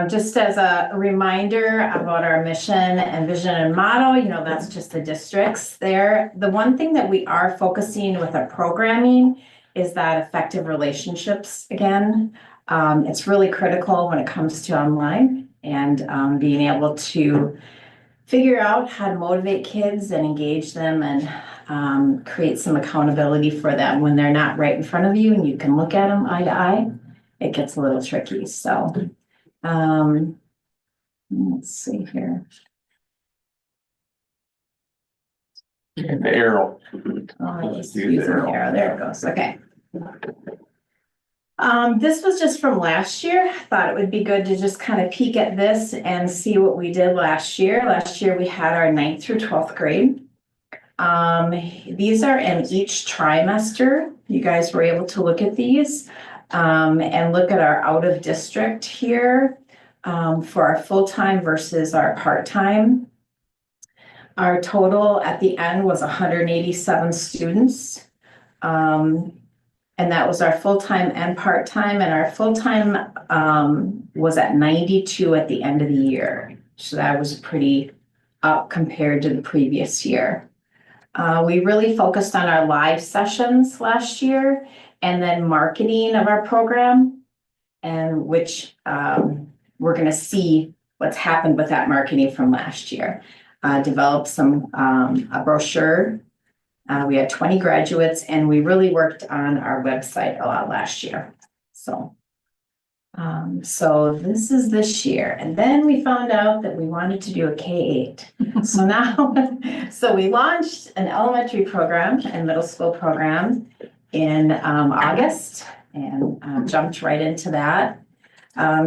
Just as a reminder about our mission and vision and motto, you know, that's just the districts there. The one thing that we are focusing with our programming is that effective relationships again. It's really critical when it comes to online and being able to figure out how to motivate kids and engage them and create some accountability for them when they're not right in front of you and you can look at them eye to eye. It gets a little tricky, so. Let's see here. The arrow. Oh, just using the arrow. There it goes. Okay. This was just from last year. I thought it would be good to just kind of peek at this and see what we did last year. Last year we had our 9th through 12th grade. These are in each trimester. You guys were able to look at these. And look at our out of district here for our full-time versus our part-time. Our total at the end was 187 students. And that was our full-time and part-time, and our full-time was at 92 at the end of the year. So that was pretty up compared to the previous year. We really focused on our live sessions last year and then marketing of our program, and which we're going to see what's happened with that marketing from last year. Developed a brochure. We had 20 graduates, and we really worked on our website a lot last year. So this is this year, and then we found out that we wanted to do a K-8. So now, so we launched an elementary program and middle school program in August and jumped right into that.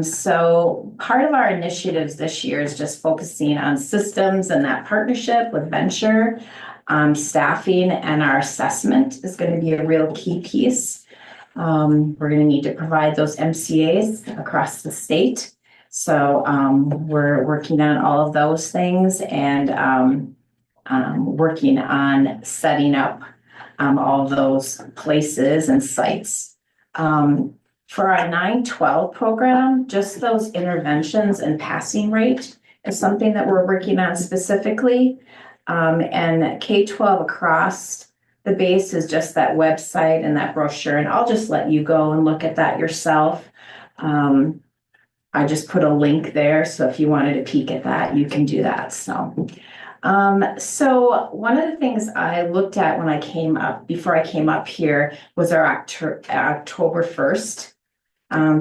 So part of our initiatives this year is just focusing on systems and that partnership with Venture. Staffing and our assessment is going to be a real key piece. We're gonna need to provide those MCAs across the state. So, we're working on all of those things and, working on setting up, all of those places and sites. For our 9-12 program, just those interventions and passing rate is something that we're working on specifically. And K-12 across the base is just that website and that brochure, and I'll just let you go and look at that yourself. I just put a link there, so if you wanted to peek at that, you can do that, so. So one of the things I looked at when I came up, before I came up here, was our October 1st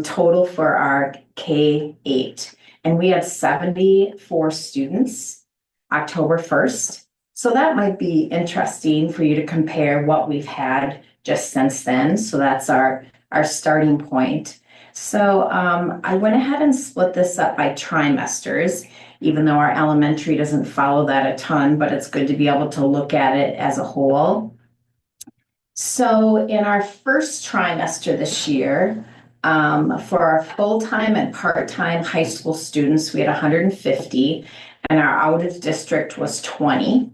total for our K-8. And we had 74 students October 1st. So that might be interesting for you to compare what we've had just since then. So that's our starting point. So I went ahead and split this up by trimesters, even though our elementary doesn't follow that a ton, but it's good to be able to look at it as a whole. So in our first trimester this year, for our full-time and part-time high school students, we had 150, and our out of district was 20.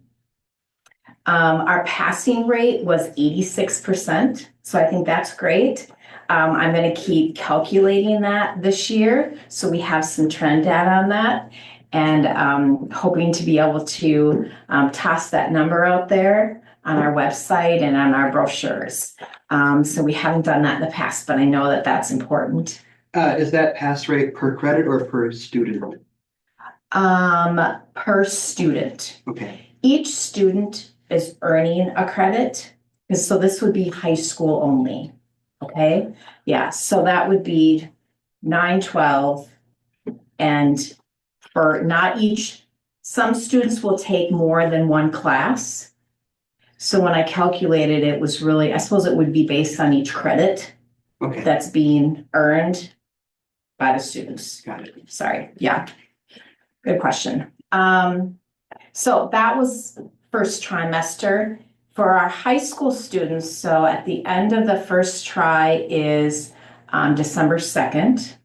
Our passing rate was 86%, so I think that's great. I'm going to keep calculating that this year, so we have some trend data on that, and hoping to be able to toss that number out there on our website and on our brochures. So we haven't done that in the past, but I know that that's important. Is that pass rate per credit or per student? Per student. Okay. Each student is earning a credit, so this would be high school only. Okay, yeah, so that would be 9-12, and for not each, some students will take more than one class. So when I calculated, it was really, I suppose it would be based on each credit that's being earned by the students. Got it. Sorry, yeah, good question. So that was first trimester. For our high school students, so at the end of the first try is December 2nd.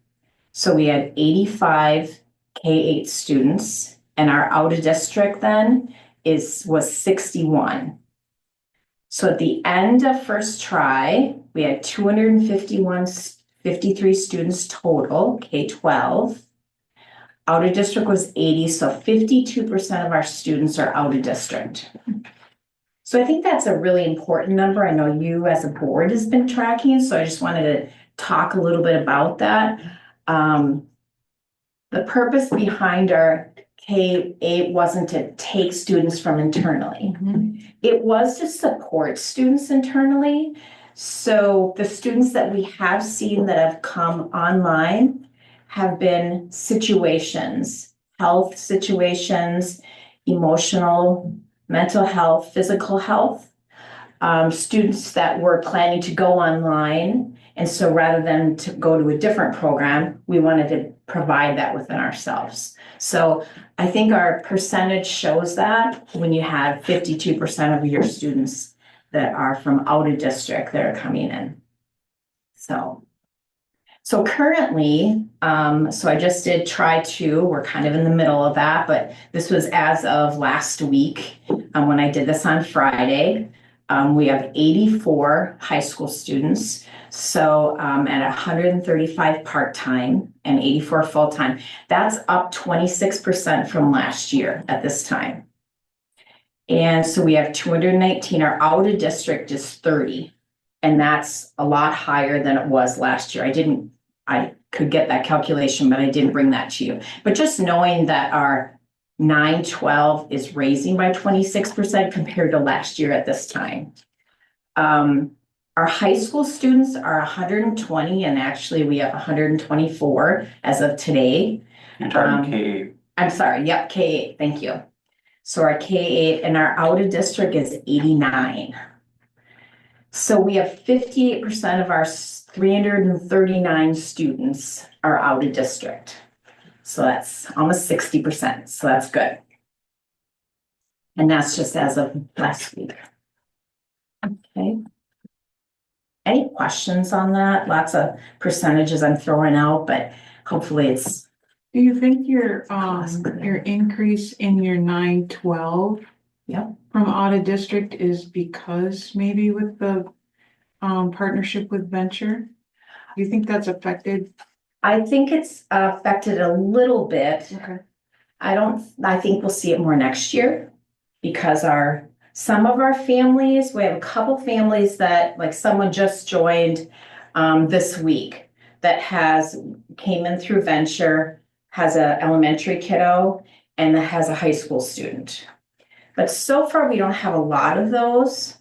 So we had 85 K-8 students, and our out of district then was 61. So at the end of first try, we had 53 students total, K-12. Out of district was 80, so 52% of our students are out of district. So I think that's a really important number. I know you as a board has been tracking, so I just wanted to talk a little bit about that. The purpose behind our K-8 wasn't to take students from internally. It was to support students internally. So the students that we have seen that have come online have been situations, health situations, emotional, mental health, physical health, students that were planning to go online. And so rather than to go to a different program, we wanted to provide that within ourselves. So I think our percentage shows that when you have 52% of your students that are from out of district that are coming in. So currently, so I just did try two. We're kind of in the middle of that, but this was as of last week when I did this on Friday. We have 84 high school students. So at 135 part-time and 84 full-time, that's up 26% from last year at this time. And so we have 219, our out of district is 30. And that's a lot higher than it was last year. I could get that calculation, but I didn't bring that to you. But just knowing that our 9-12 is raising by 26% compared to last year at this time. Our high school students are 120, and actually we have 124 as of today. You're talking K-8. I'm sorry, yep, K-8, thank you. So our K-8 and our out of district is 89. So we have 58% of our 339 students are out of district. So that's almost 60%, so that's good. And that's just as of last week. Okay. Any questions on that? Lots of percentages I'm throwing out, but hopefully it's, Do you think your increase in your 9-12 Yep. from out of district is because maybe with the partnership with Venture? Do you think that's affected? I think it's affected a little bit. Okay. I think we'll see it more next year because some of our families, we have a couple families that, like someone just joined this week that came in through Venture, has a elementary kiddo and that has a high school student. But so far, we don't have a lot of those.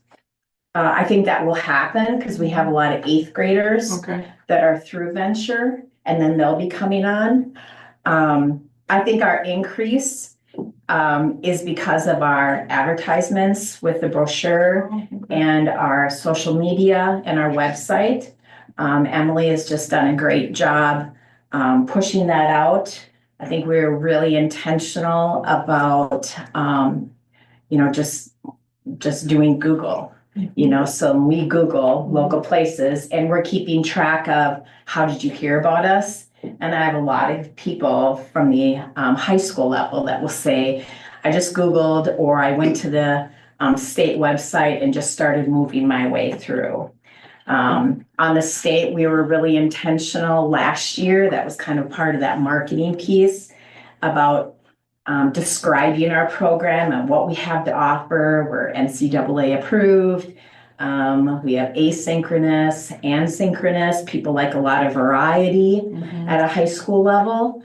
I think that will happen because we have a lot of 8th graders Okay. that are through Venture, and then they'll be coming on. I think our increase is because of our advertisements with the brochure and our social media and our website. Emily has just done a great job pushing that out. I think we're really intentional about, just doing Google. So we Google local places and we're keeping track of how did you hear about us? And I have a lot of people from the high school level that will say, I just Googled or I went to the state website and just started moving my way through. On the state, we were really intentional last year. That was kind of part of that marketing piece about describing our program and what we have to offer. We're NCAA approved. We have asynchronous and synchronous. People like a lot of variety at a high school level.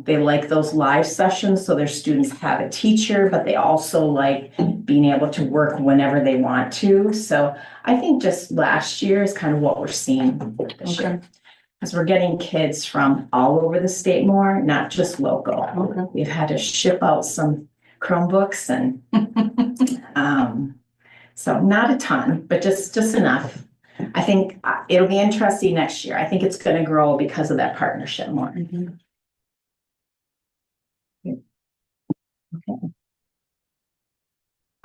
They like those live sessions, so their students have a teacher, but they also like being able to work whenever they want to. So I think just last year is kind of what we're seeing this year. Because we're getting kids from all over the state more, not just local. Okay. We've had to ship out some Chromebooks and so not a ton, but just enough. I think it'll be interesting next year. I think it's going to grow because of that partnership more. Okay.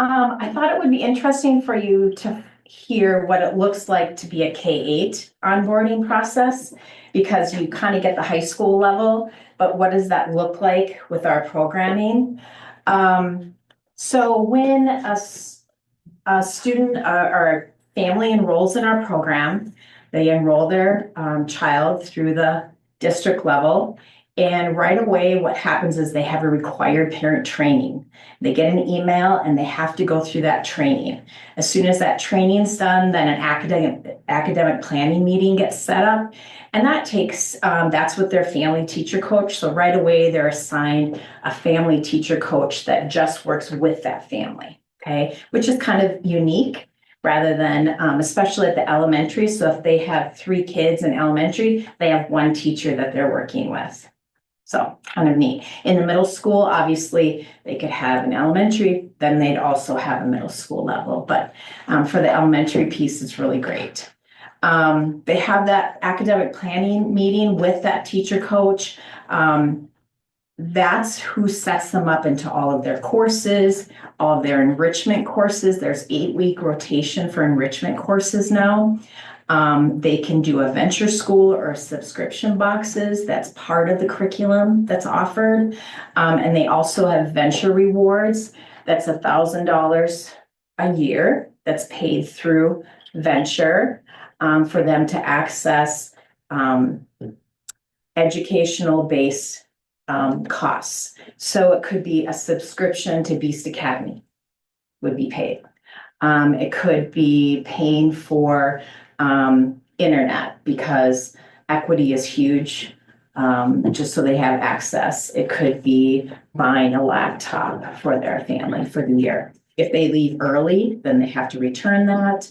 I thought it would be interesting for you to hear what it looks like to be a K-8 onboarding process, because you kind of get the high school level, but what does that look like with our programming? So when a student or a family enrolls in our program, they enroll their child through the district level. And right away, what happens is they have a required parent training. They get an email and they have to go through that training. As soon as that training's done, then an academic planning meeting gets set up. And that takes, that's with their family teacher coach. So right away, they're assigned a family teacher coach that just works with that family, okay? Which is kind of unique rather than, especially at the elementary. So if they have 3 kids in elementary, they have 1 teacher that they're working with. So kind of neat. In the middle school, obviously, they could have an elementary, then they'd also have a middle school level. But for the elementary piece, it's really great. They have that academic planning meeting with that teacher coach. That's who sets them up into all of their courses, all of their enrichment courses. There's 8-week rotation for enrichment courses now. They can do a venture school or subscription boxes. That's part of the curriculum that's offered. And they also have venture rewards. That's $1,000 a year that's paid through venture for them to access educational based costs. So it could be a subscription to Beast Academy would be paid. It could be paying for internet because equity is huge, just so they have access. It could be buying a laptop for their family for the year. If they leave early, then they have to return that.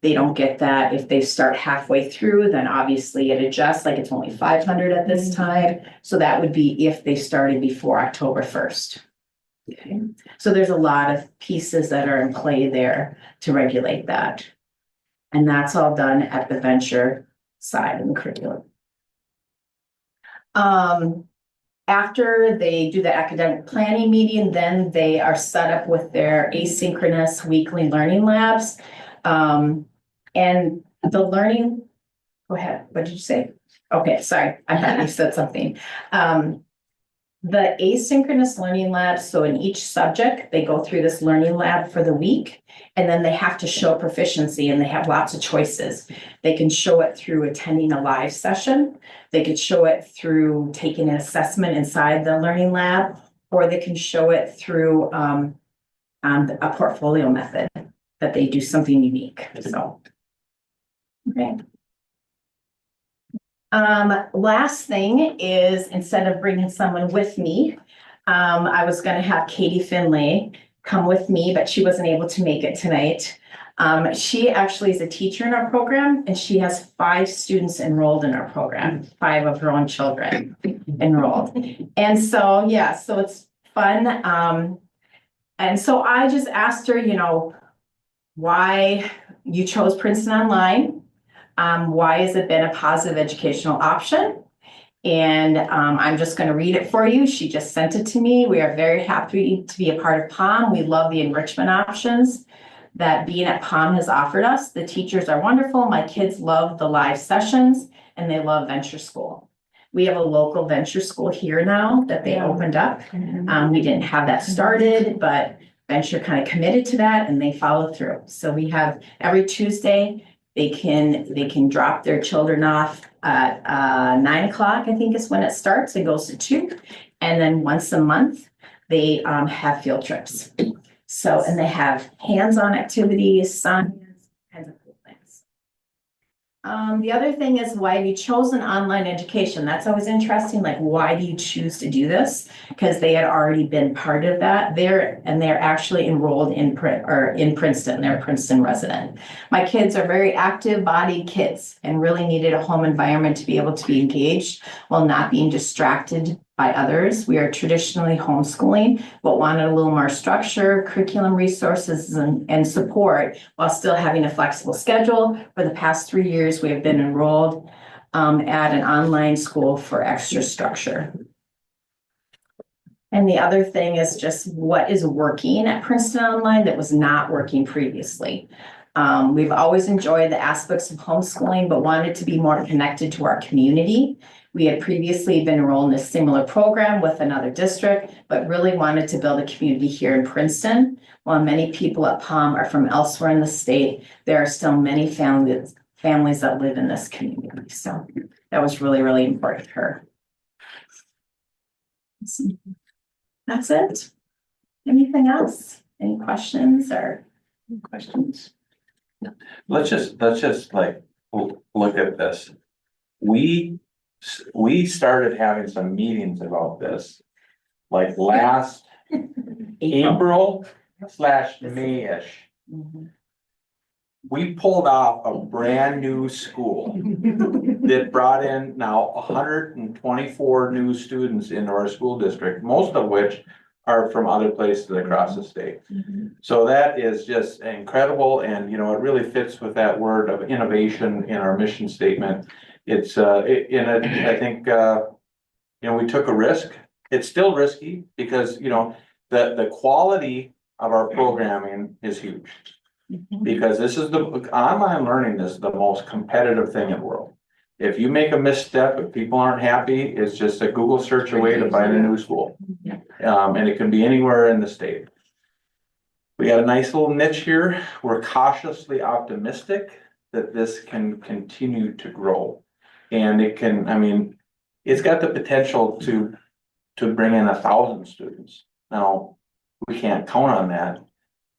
They don't get that. If they start halfway through, then obviously it adjusts, like it's only $500 at this time. So that would be if they started before October 1st. Okay. So there's a lot of pieces that are in play there to regulate that. And that's all done at the venture side of the curriculum. After they do the academic planning meeting, then they are set up with their asynchronous weekly learning labs. And the learning, go ahead, what did you say? Okay, sorry, I thought you said something. The asynchronous learning lab, so in each subject, they go through this learning lab for the week, and then they have to show proficiency, and they have lots of choices. They can show it through attending a live session, they could show it through taking an assessment inside the learning lab, or they can show it through a portfolio method that they do something unique, so. Okay. Last thing is, instead of bringing someone with me, I was gonna have Katie Finlay come with me, but she wasn't able to make it tonight. She actually is a teacher in our program, and she has 5 students enrolled in our program, 5 of her own children enrolled. And so, yeah, so it's fun. And so I just asked her, you know, why you chose Princeton Online. Why has it been a positive educational option? And I'm just going to read it for you. She just sent it to me. We are very happy to be a part of POM. We love the enrichment options that being at POM has offered us. The teachers are wonderful. My kids love the live sessions, and they love Venture School. We have a local Venture School here now that they opened up. We didn't have that started, but Venture kind of committed to that, and they followed through. So we have every Tuesday, they can drop their children off at 9 o'clock, I think is when it starts. It goes to 2. And then once a month, they have field trips. So, and they have hands-on activities, science, kinds of cool things. The other thing is, why have you chosen online education? That's always interesting. Like, why do you choose to do this? Because they had already been part of that. They're actually enrolled in Princeton. They're a Princeton resident. My kids are very active-bodied kids and really needed a home environment to be able to be engaged while not being distracted by others. We are traditionally homeschooling, but wanted a little more structure, curriculum resources, and support while still having a flexible schedule. For the past 3 years, we have been enrolled at an online school for extra structure. And the other thing is just what is working at Princeton Online that was not working previously. We've always enjoyed the aspects of homeschooling, but wanted to be more connected to our community. We had previously been enrolled in a similar program with another district, but really wanted to build a community here in Princeton. While many people at POM are from elsewhere in the state, there are still many families that live in this community. So that was really, really important to her. That's it. Anything else? Any questions or questions? Let's just like look at this. We started having some meetings about this, like last April/May-ish. We pulled off a brand new school that brought in now 124 new students into our school district, most of which are from other places across the state. So that is just incredible, and you know, it really fits with that word of innovation in our mission statement. It's I think you know, we took a risk. It's still risky because you know the quality of our programming is huge. Because this is the online learning is the most competitive thing in the world. If you make a misstep, if people aren't happy, it's just a Google search away to find a new school. And it can be anywhere in the state. We got a nice little niche here. We're cautiously optimistic that this can continue to grow. And it can, I mean, it's got the potential to bring in 1,000 students. Now, we can't count on that.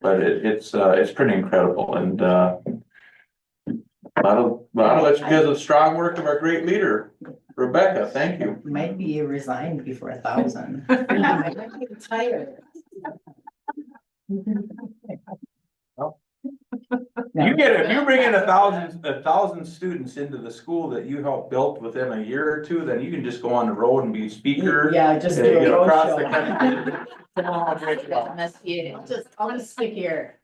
But it's pretty incredible, and a lot of it's because of strong work of our great leader, Rebecca. Thank you. Might be resigned before 1,000. I might be tired. If you bring in 1,000 students into the school that you helped build within a year or 2, then you can just go on the road and be a speaker. Yeah, just do a road across show. the country. I'll just stick here.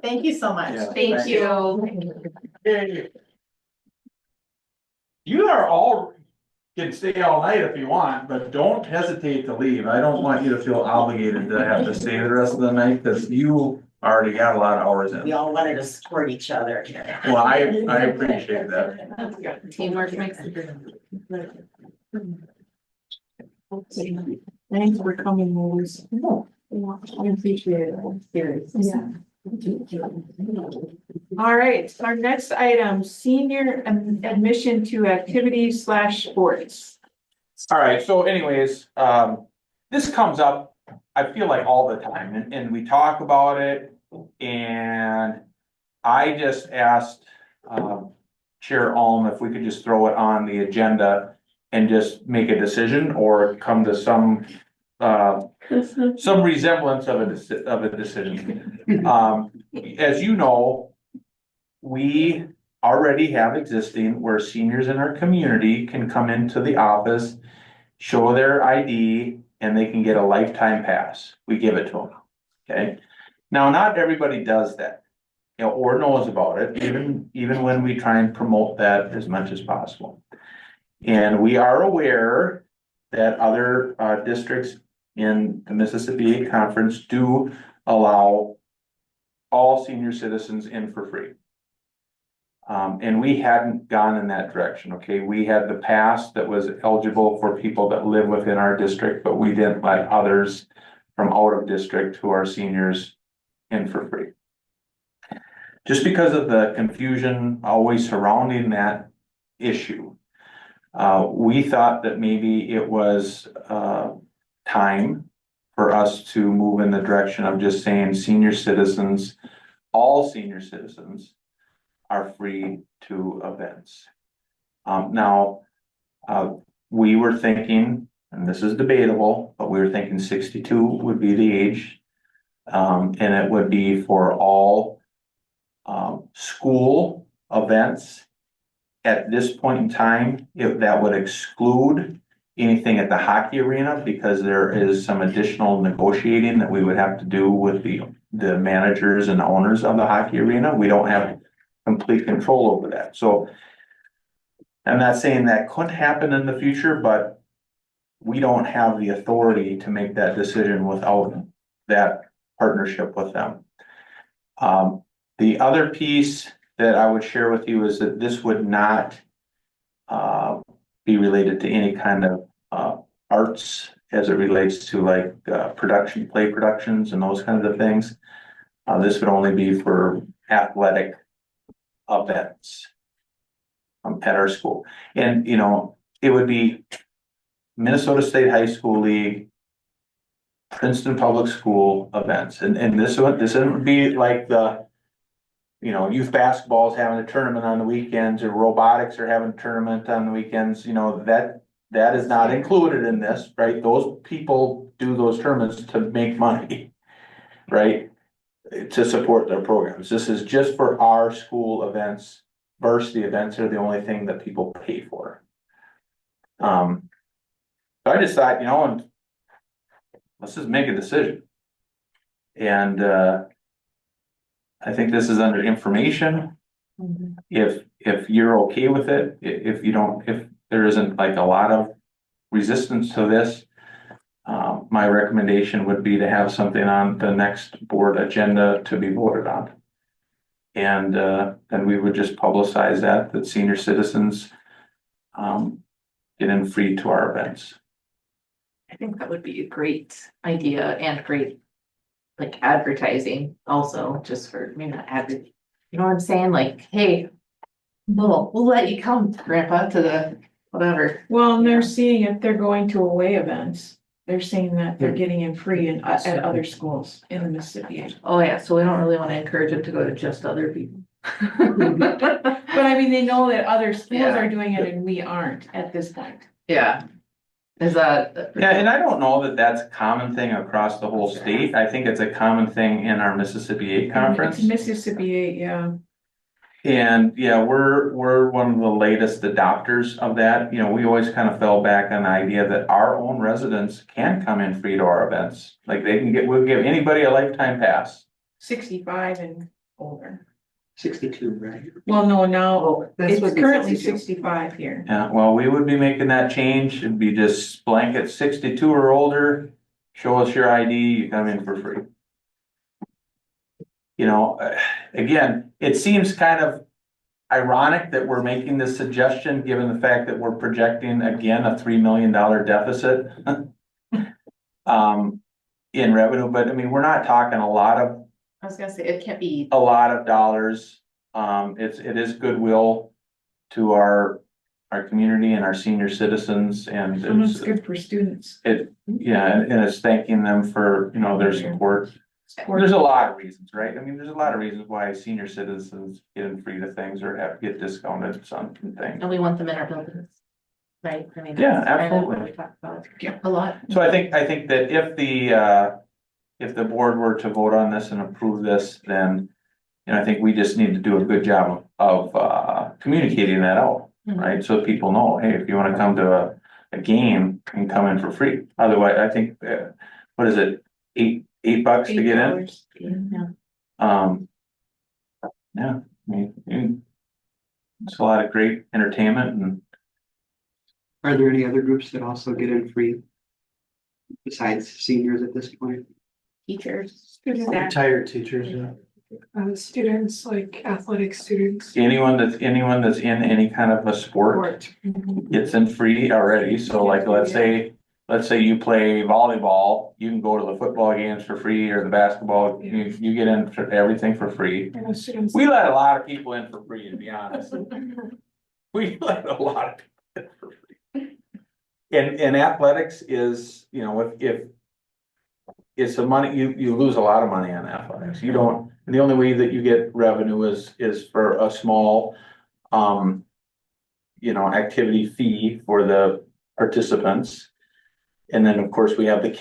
Thank you so much. Yeah, Thank you. You are all can stay all night if you want, but don't hesitate to leave. I don't want you to feel obligated to have to stay the rest of the night, because you already got a lot of hours We in. all wanted to support each other here. Well, I appreciate that. Teamwork makes the dream. Thanks for coming, Louise. I appreciate it. Yeah. All right, our next item, senior admission to activities / sports. All right, so anyways, this comes up, I feel like all the time, and we talk about it. And I just asked, Chair Ulm if we could just throw it on the agenda and just make a decision or come to some resemblance of a decision. As you know, we already have existing where seniors in our community can come into the office, show their ID, and they can get a lifetime pass. We give it to them, okay? Now, not everybody does that, or knows about it, even when we try and promote that as much as possible. And we are aware that other districts in the Mississippi 8 Conference do allow all senior citizens in for free. And we hadn't gone in that direction, okay? We had the pass that was eligible for people that live within our district, but we didn't let others from out of district who are seniors in for free. Just because of the confusion always surrounding that issue, we thought that maybe it was time for us to move in the direction of just saying senior citizens, all senior citizens are free to events. Now, we were thinking, and this is debatable, but we were thinking 62 would be the age. And it would be for all school events. At this point in time, if that would exclude anything at the hockey arena, because there is some additional negotiating that we would have to do with the managers and owners of the hockey arena. We don't have complete control over that. So I'm not saying that couldn't happen in the future, but we don't have the authority to make that decision without that partnership with them. The other piece that I would share with you is that this would not be related to any kind of arts as it relates to like play productions and those kinds of things. This would only be for athletic events at our school. And, it would be Minnesota State High School League, Princeton Public School events. And this would be like the, youth basketball is having a tournament on the weekends, or robotics are having a tournament on the weekends, that is not included in this, right? Those people do those tournaments to make money, right? To support their programs. This is just for our school events. Varsity events are the only thing that people pay for. So I just thought, and let's just make a decision. And I think this is under information. If you're okay with it, if there isn't like a lot of resistance to this, my recommendation would be to have something on the next board agenda to be voted on. And then we would just publicize that senior citizens get in free to our events. I think that would be a great idea and great, like, advertising also, just for, maybe not you know what I'm saying? Like, hey, we'll let you come, Grandpa, to the whatever. Well, and they're seeing if they're going to away events, they're saying that they're getting in free at other schools in the Mississippi. Oh, yeah, so we don't really want to encourage them to go to just other people. But I mean, they know that other schools Yeah. are doing it and we aren't at this point. Yeah. Is that? Yeah, and I don't know that that's a common thing across the whole state. I think it's a common thing in our Mississippi 8 Conference. It's Mississippi 8, yeah. And yeah, we're one of the latest adopters of that. We always kind of fell back on the idea that our own residents can come in free to our events. Like we'll give anybody a lifetime pass. 65 and older. 62, right? Well, no, now This would it's be currently 62. 65 here. Yeah, well, we would be making that change. It'd be just blanket 62 or older. Show us your ID, you come in for free. you know, again, it seems kind of ironic that we're making this suggestion, given the fact that we're projecting again a $3 million deficit. In revenue, but I mean, we're not talking a lot of I was gonna say, it can't be, dollars. It is goodwill to our community and our senior citizens, and And it's it's, good for students. yeah, and it's thanking them for, you know, their support. There's a lot of reasons, right? I mean, there's a lot of reasons why senior citizens get in free to things or have get discounted on things. and we want them in our buildings, right? I mean, Yeah, that's kind of absolutely. what we talk about a lot. So I think that if the board were to vote on this and approve this, then, you know, I think we just need to do a good job of communicating that out, right? So people know, hey, if you wanna come to a game, you can come in for free. Otherwise, I think, what is it, $8 to get in? Yeah. Yeah, I mean, it's a lot of great entertainment and Are there any other groups that also get in free? Besides seniors at this point? Teachers. Students. Retired teachers, yeah. Students, like athletic students. anyone that's in any kind of a sport gets in free already. So like, let's say you play volleyball, you can go to the football games for free or the basketball, you get in for everything for free. I know students. We let a lot of people in for free, to be honest. We let a lot of people in for free. And athletics is, you know, if it's the money, you lose a lot of money on athletics. You don't, and the only way that you get revenue is for a small, you know, activity fee for the participants. And then, of course, we have the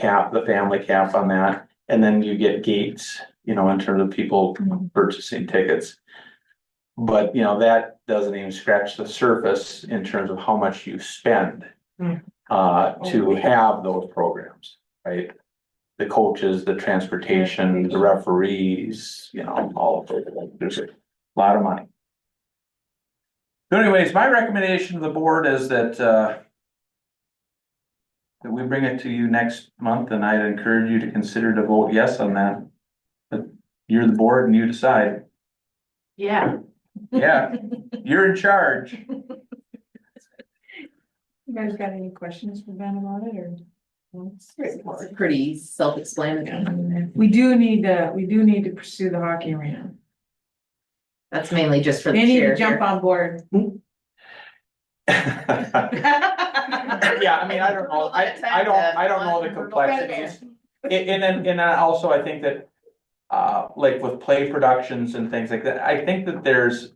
family cap on that, and then you get gates, you know, in terms of people purchasing tickets. But, you know, that doesn't even scratch the surface in terms of how much you spend to have those programs, right? The coaches, the transportation, the referees, you know, all of it. There's a lot of money. So anyways, my recommendation to the board is that we bring it to you next month, and I'd encourage you to consider to vote yes on that. But you're the board and you decide. Yeah. Yeah, you're in charge. You guys got any questions for Ben about it, or? It's pretty self-explanatory. We do need to pursue the hockey arena. That's mainly just for the They need to chair. jump on board. Yeah, I mean, I don't know, I don't know the complexities. And then also I think that, like with play productions and things like that, I think that there's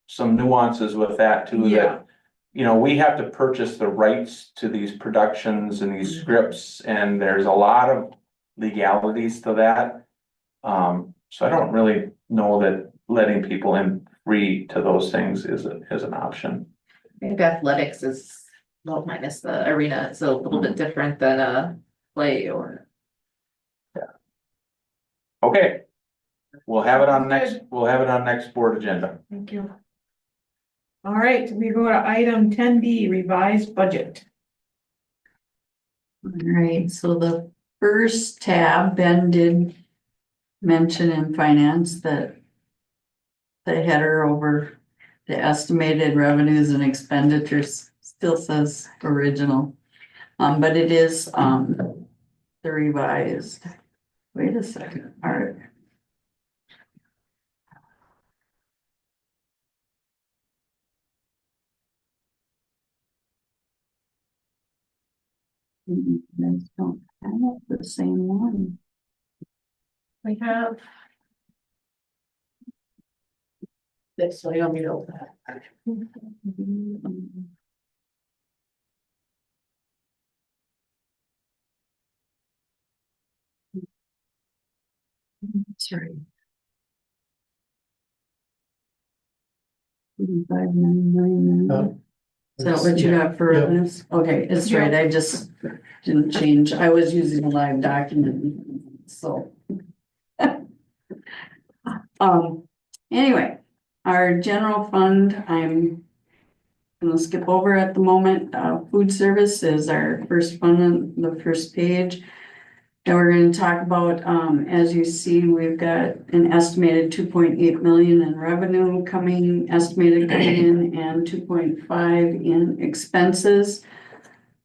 some nuances with that too, Yeah. that, you know, we have to purchase the rights to these productions and these scripts, and there's a lot of legalities to that. So I don't really know that letting people in free to those things is an option. I think athletics is, well, minus the arena, it's a little bit different than a play or. Okay. We'll have it on next board agenda. Thank you. All right, we go to item 10B, revised budget. All right, so the first tab, Ben did mention in finance that the header over the estimated revenues and expenditures still says original. But it is, the revised. Wait a second, all right. You guys don't have the same one. We have. This, so you want me to open that? Sorry. 5,999. Is that what you got for Yeah. revenues? Okay, it's right, I just didn't change, I was using a live document, so. Anyway, our general fund, I'm gonna skip over at the moment. Food service is our first fund on the first page. And we're gonna talk about, as you see, we've got an estimated 2.8 million in revenue estimated coming in, and 2.5 in expenses.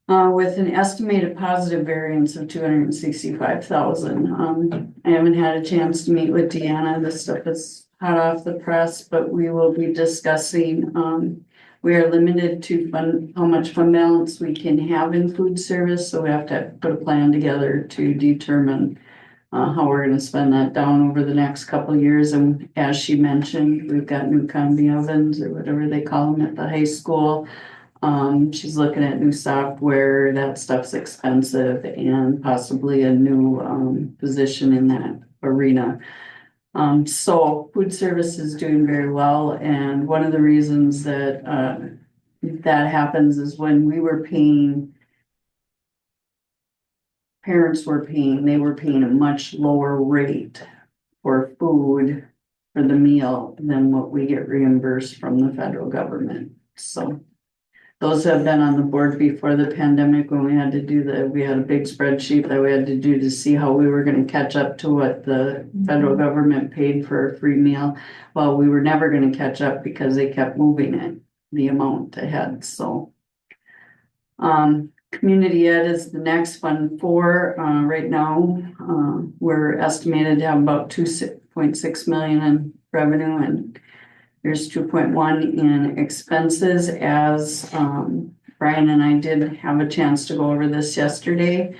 With an estimated positive variance of 265,000. I haven't had a chance to meet with Deanna. This stuff is hot off the press, but we will be discussing, we are limited to how much fund balance we can have in food service, so we have to put a plan together to determine how we're gonna spend that down over the next couple of years. And as she mentioned, we've got new combi ovens or whatever they call them at the high school. She's looking at new software, that stuff's expensive, and possibly a new position in that arena. So food service is doing very well, and one of the reasons that that happens is when we were paying, parents were paying, they were paying a much lower rate for food for the meal than what we get reimbursed from the federal government. So those have been on the board before the pandemic, when we had to do we had a big spreadsheet that we had to do to see how we were gonna catch up to what the federal government paid for a free meal. Well, we were never gonna catch up because they kept moving it, the amount ahead, so. Community ed is the next Fund 4. Right now, we're estimated to have about 2.6 million in revenue, and there's 2.1 in expenses. As Brian and I did have a chance to go over this yesterday.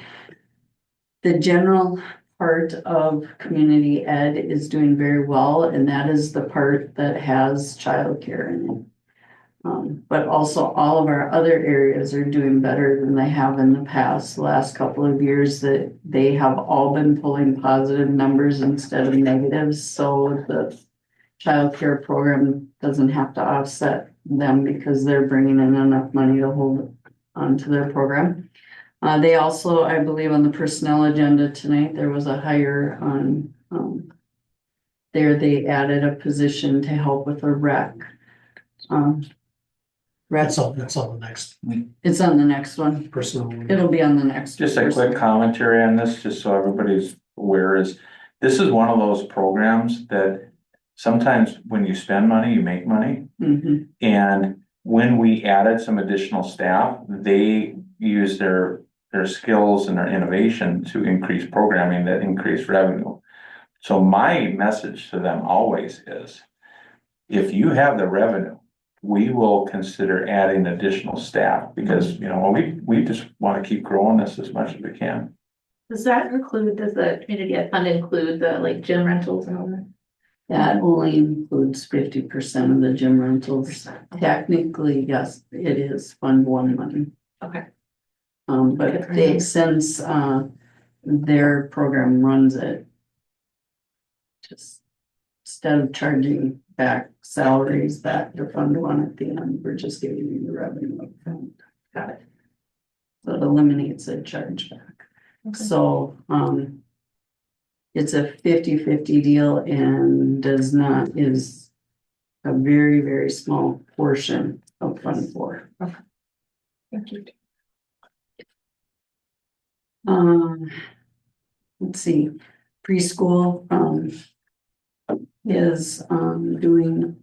The general part of community ed is doing very well, and that is the part that has childcare in it. But also all of our other areas are doing better than they have in the past. The last couple of years, that they have all been pulling positive numbers instead of negatives. So the childcare program doesn't have to offset them because they're bringing in enough money to hold onto their program. They also, I believe, on the personnel agenda tonight, there was a hire on there. They added a position to help with a rec. That's on the next It's on the next one. personal one. It'll be on the next. Just a quick commentary on this, just so everybody's aware, is this is one of those programs that sometimes when you spend money, you make money. Mhm. And when we added some additional staff, they use their skills and their innovation to increase programming that increase revenue. So my message to them always is, if you have the revenue, we will consider adding additional staff, because, you know, we just want to keep growing this as much as we can. Does the community ed fund include the like gym rentals and all that? That only includes 50% of the gym rentals. Technically, yes, it is Fund 1 money. Okay. But they, since their program runs it, just instead of charging back salaries back to Fund 1 at the end, we're just giving you the revenue up front. Got it. So it eliminates a chargeback. Okay. So it's a 50-50 deal, and is a very, very small portion of Fund 4. Thank you. Let's see, preschool is doing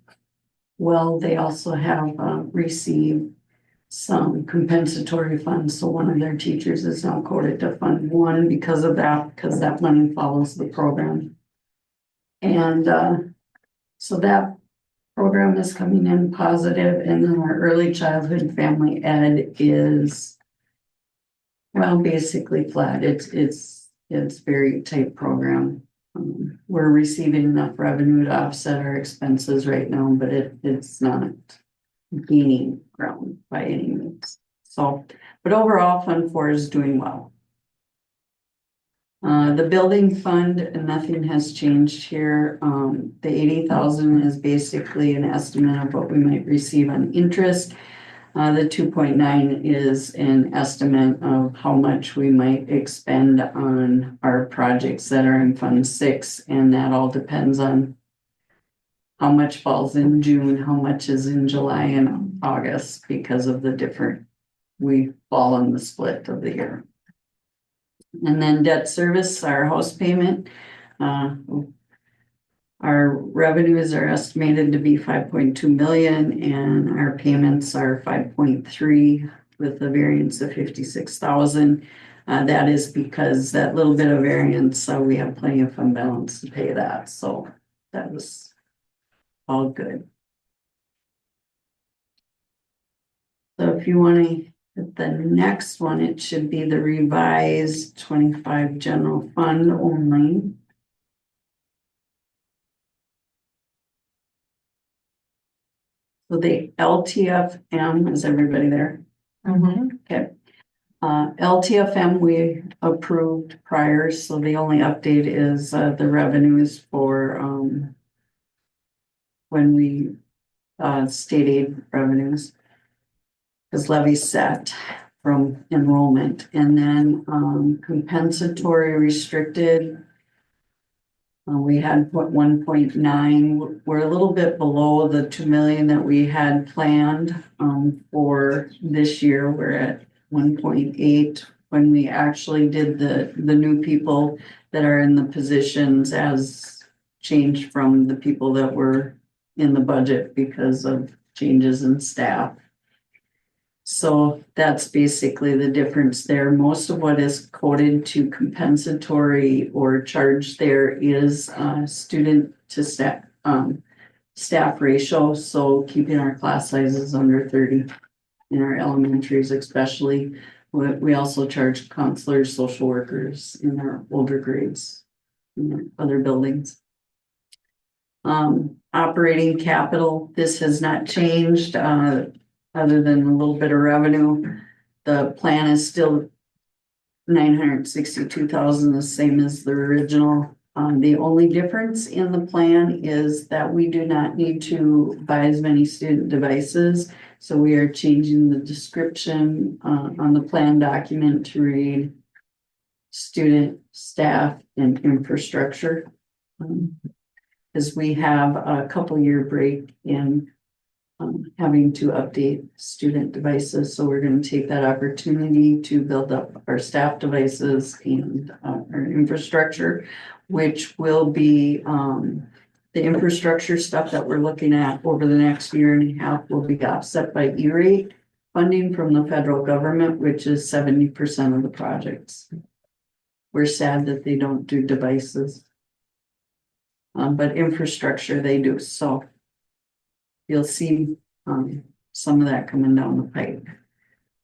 well. They also have received some compensatory funds, so one of their teachers is now coded to Fund 1 because of that, because that money follows the program. And so that program is coming in positive, and then our early childhood family ed is, well, basically flat. It's very tight program. We're receiving enough revenue to offset our expenses right now, but it's not gaining ground by any means. So, but overall, Fund 4 is doing well. The building fund, nothing has changed here. The 80,000 is basically an estimate of what we might receive on interest. The 2.9 is an estimate of how much we might expend on our projects that are in Fund 6, and that all depends on how much falls in June, how much is in July and August, because of the different, we fall in the split of the year. And then debt service, our house payment. Our revenues are estimated to be 5.2 million and our payments are 5.3 with a variance of 56,000. That is because that little bit of variance, we have plenty of fund balance to pay that, so that was all good. So if you want to hit the next one, it should be the revised 25 general fund only. So the LTFM, is everybody there? Okay. LTFM we approved prior, so the only update is the revenues for when we state aid revenues. Because levies set from enrollment, and then compensatory restricted. We had put 1.9. We're a little bit below the 2 million that we had planned for this year. We're at 1.8 when we actually did the new people that are in the positions as changed from the people that were in the budget because of changes in staff. So that's basically the difference there. Most of what is coded to compensatory or charged there is student to staff ratio. So keeping our class sizes under 30 in our elementaries especially. We also charge counselors, social workers in our older grades in our other buildings. Operating capital, this has not changed. Other than a little bit of revenue, the plan is still 962,000, the same as the original. The only difference in the plan is that we do not need to buy as many student devices. So we are changing the description on the plan document to read student, staff, and infrastructure. Because we have a couple-year break in having to update student devices. So we're going to take that opportunity to build up our staff devices and our infrastructure, which will be the infrastructure stuff that we're looking at over the next year and a half will be offset by E-rate funding from the federal government, which is 70% of the projects. We're sad that they don't do devices, but infrastructure they do. So you'll see some of that coming down the pipe.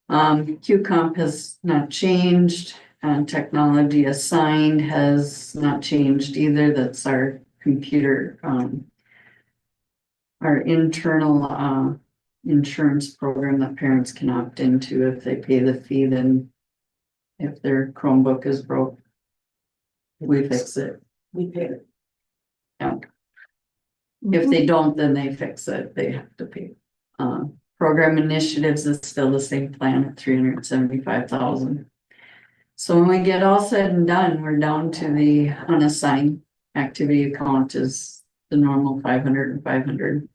QComp has not changed, and technology assigned has not changed either. That's our computer, our internal insurance program that parents can opt into if they pay the fee. Then if their Chromebook is broke, we fix it. We pay it. Yeah. If they don't, then they fix it. They have to pay. Program initiatives is still the same plan at 375,000. So when we get all said and done, we're down to the unassigned activity account is the normal 500 and 500.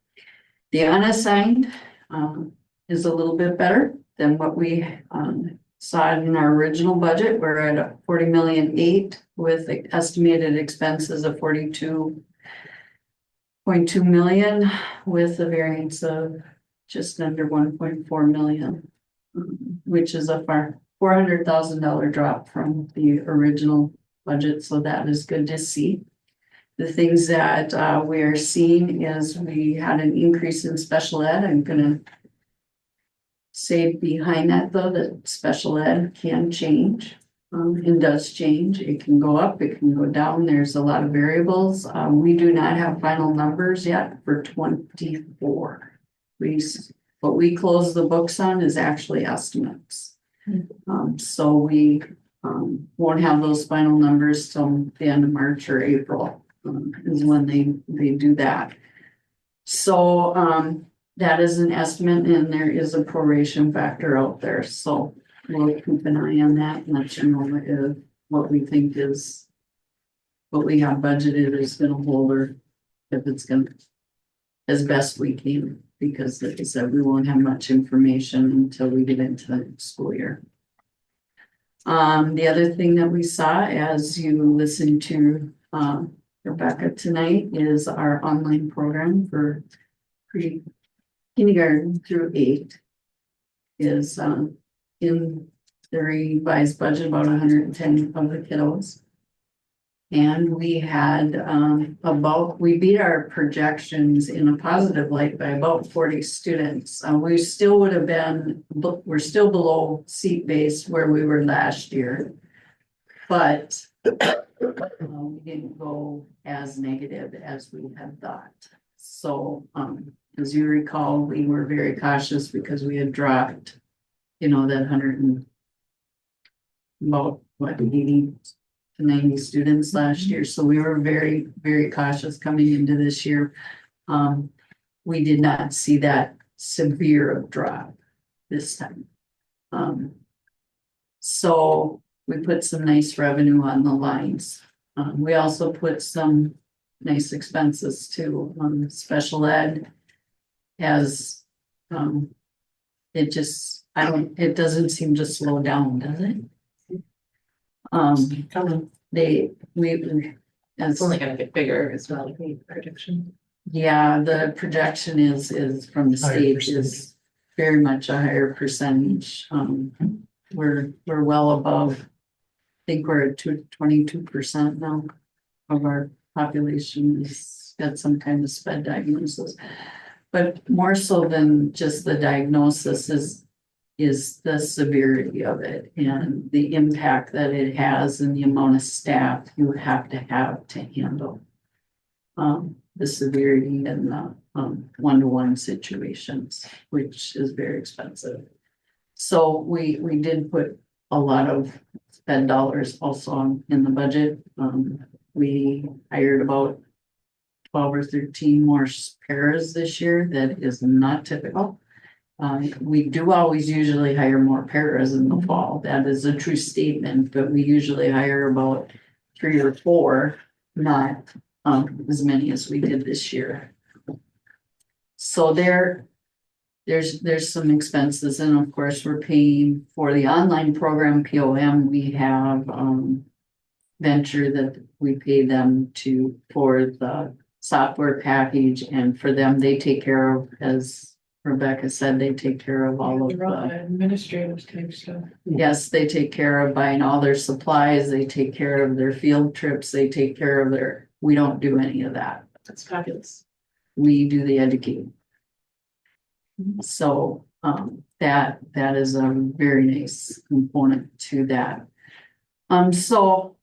The unassigned is a little bit better than what we saw in our original budget. We're at 40.8 million with estimated expenses of 42.2 million with a variance of just under 1.4 million, which is a $400,000 drop from the original budget. So that is good to see. The things that we are seeing is we had an increase in special ed. I'm going to say behind that though, that special ed can change. It does change. It can go up, it can go down. There's a lot of variables. We do not have final numbers yet for 24. What we close the books on is actually estimates. So we won't have those final numbers till the end of March or April is when they do that. So that is an estimate and there is a proration factor out there. So we'll keep an eye on that and let you know if what we think is what we have budgeted is going to hold or if it's going to as best we can, because like I said, we won't have much information until we get into the next school year. The other thing that we saw as you listened to, Rebecca tonight is our online program for kindergarten through 8 is, in the revised budget, about 110 of the kiddos. And we had, we beat our projections in a positive light by about 40 students. We still would have been, we're still below seat base where we were last year. But we didn't go as negative as we had thought. So, as you recall, we were very cautious because we had dropped, that 100 and about, 80 to 90 students last year. So we were very, very cautious coming into this year. We did not see that severe of drop this time. So we put some nice revenue on the lines. We also put some nice expenses too, special ed as, it doesn't seem to slow down, does it? It's only gonna get bigger as well, the prediction. Yeah, the projection is from the Higher state percentage. is very much a higher percentage. We're well above, I think we're at 22% now of our population has got some kind of SPED diagnosis. But more so than just the diagnosis is the severity of it and the impact that it has and the amount of staff you have to handle the severity and the one-to-one situations, which is very expensive. So we did put a lot of spend dollars also in the budget. We hired about 12 or 13 more paras this year. That is not typical. We do always usually hire more paras in the fall. That is a true statement, but we usually hire about 3 or 4, not as many as we did this year. So there's some expenses, and of course, we're paying for the online program POM. We have venture that we pay them for the software package, and for them, they take care of, as Rebecca said, they take care of all of the Administrative type stuff. yes, they take care of buying all their supplies, they take care of their field trips, they take care of we don't do any of that. That's fabulous. We do the educating. So that is a very nice component to that. So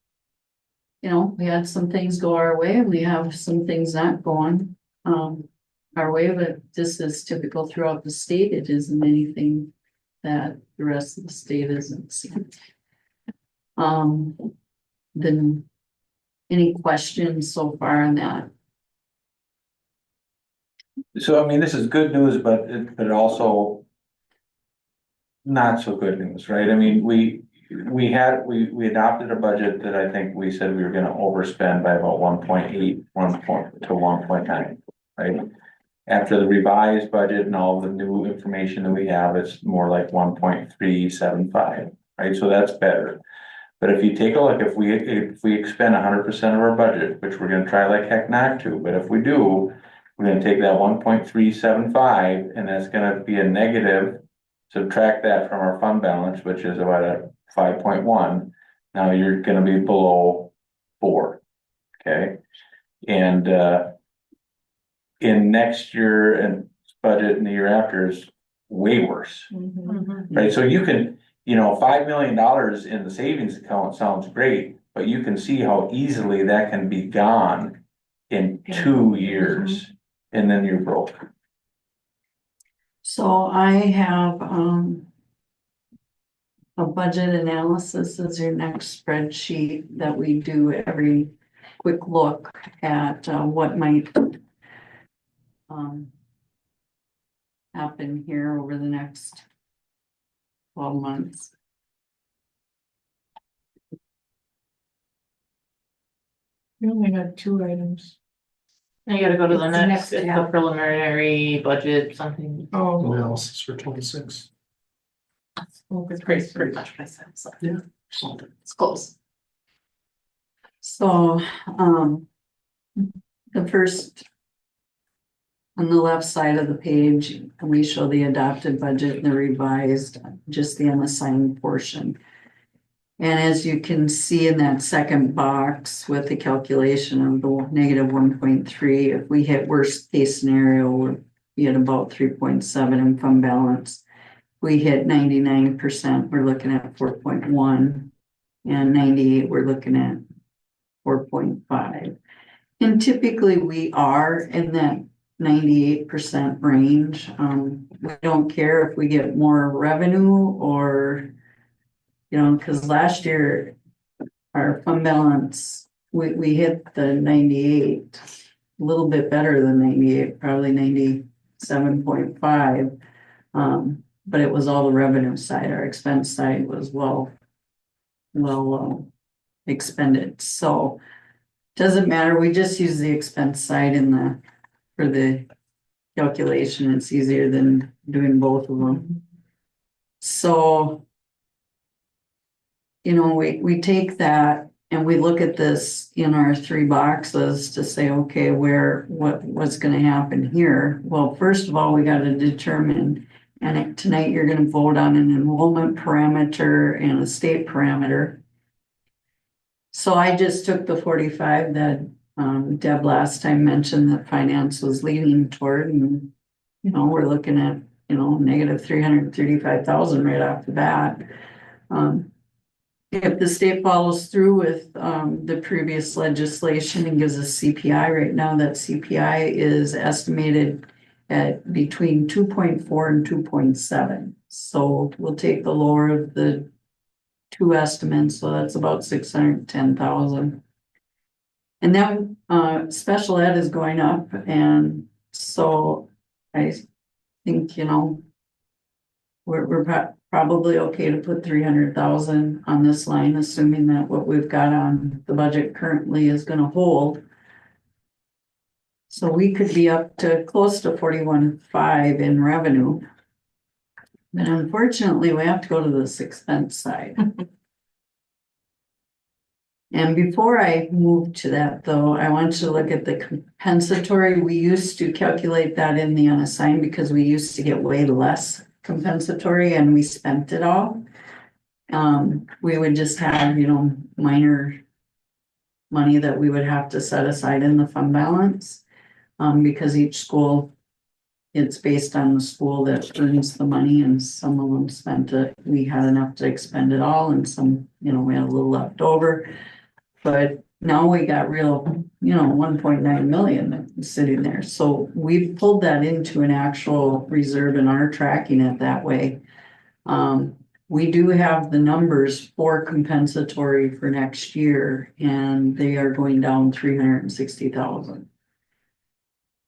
we had some things go our way, we have some things not going our way, but this is typical throughout the state. It isn't anything that the rest of the state isn't seeing. Then any questions so far on that? So, I mean, this is good news, but it also not so good news, right? I mean, we adopted a budget that I think we said we were gonna overspend by about 1.8, 1.9, right? After the revised budget and all the new information that we have, it's more like 1.375, right? So that's better. But if you take a look, if we expend 100% of our budget, which we're gonna try like heck not to, but if we do, we're gonna take that 1.375 and that's gonna be a negative. Subtract that from our fund balance, which is about a 5.1. Now you're gonna be below 4. Okay. And in next year and budget and the year after is way worse. Right? So you can, $5 million in the savings account sounds great, but you can see how easily that can be gone in 2 years, and then you're broke. So I have a budget analysis as your next spreadsheet that we do every quick look at what might happen here over the next 12 months. We only had 2 items. Now you gotta go to the It's the next, next it's the preliminary budget, something. Oh, Analysis for 26. It's pretty much what I said, so Yeah. it's close. So, the first. On the left side of the page, we show the adopted budget and the revised, just the unassigned portion. And as you can see in that second box with the calculation of the -1.3, if we hit worst case scenario, we're be at about 3.7 in fund balance. We hit 99%, we're looking at 4.1, and 98, we're looking at 4.5. And typically we are in that 98% range. We don't care if we get more revenue or, because last year our fund balance, we hit the 98, a little bit better than 98, probably 97.5. But it was all the revenue side. Our expense side was well expended. So doesn't matter. We just use the expense side for the calculation. It's easier than doing both of them. So, we take that and we look at this in our 3 boxes to say, okay, what's going to happen here? Well, first of all, we got to determine, and tonight you're going to vote on an enrollment parameter and a state parameter. So I just took the 45 that Deb last time mentioned that finance was leaning toward, and we're looking at -335,000 right off the bat. If the state follows through with the previous legislation and gives us CPI right now, that CPI is estimated at between 2.4 and 2.7. So we'll take the lower of the 2 estimates, so that's about 610,000. And then special ed is going up, and so I think we're probably okay to put 300,000 on this line, assuming that what we've got on the budget currently is going to hold. So we could be up to close to 41.5 in revenue. But unfortunately, we have to go to this expense side. And before I move to that, though, I want you to look at the compensatory. We used to calculate that in the unassigned because we used to get way less compensatory and we spent it all. We would just have, minor money that we would have to set aside in the fund balance. Because each school, it's based on the school that earns the money, and some of them spent it. We had enough to expend it all, and some, we had a little left over. But now we got real, 1.9 million sitting there. So we pulled that into an actual reserve and are tracking it that way. We do have the numbers for compensatory for next year, and they are going down 360,000.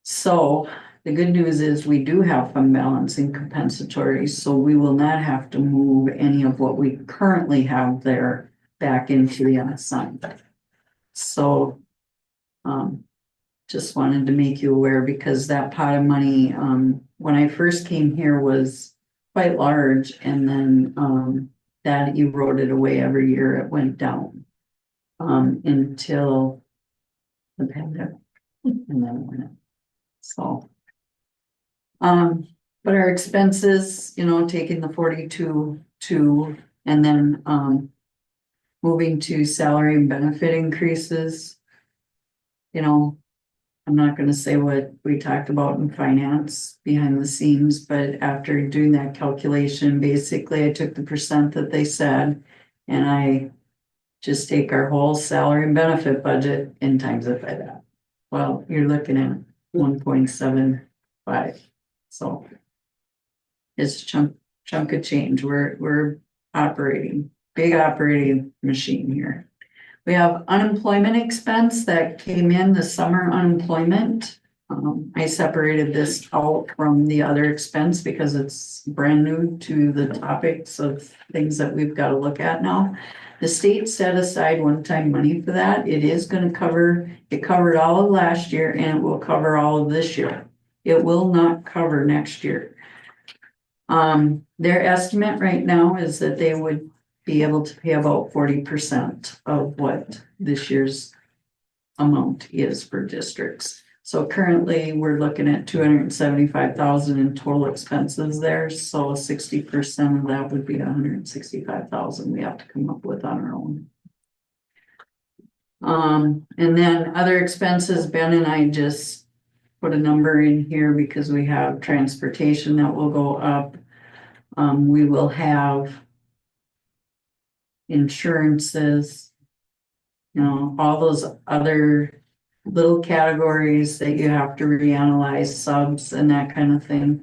So the good news is we do have fund balance in compensatory, so we will not have to move any of what we currently have there back into the unassigned. So just wanted to make you aware, because that pot of money, when I first came here, was quite large, and then that eroded away every year. It went down until the pandemic, and then it went up. So, but our expenses, taking the 42.2 and then moving to salary and benefit increases. I'm not going to say what we talked about in finance behind the scenes, but after doing that calculation, basically I took the percent that they said, and I just take our whole salary and benefit budget and times it by that. Well, you're looking at 1.75. So it's a chunk of change. We're operating, big operating machine here. We have unemployment expense that came in, the summer unemployment. I separated this out from the other expense because it's brand new to the topics of things that we've got to look at now. The state set aside one-time money for that. It is going to cover, it covered all of last year, and it will cover all of this year. It will not cover next year. Their estimate right now is that they would be able to pay about 40% of what this year's amount is for districts. So currently, we're looking at 275,000 in total expenses there, so 60% of that would be 165,000 we have to come up with on our own. And then other expenses, Ben and I just put a number in here because we have transportation that will go up. We will have insurances, you know, all those other little categories that you have to reanalyze, subs and that kind of thing.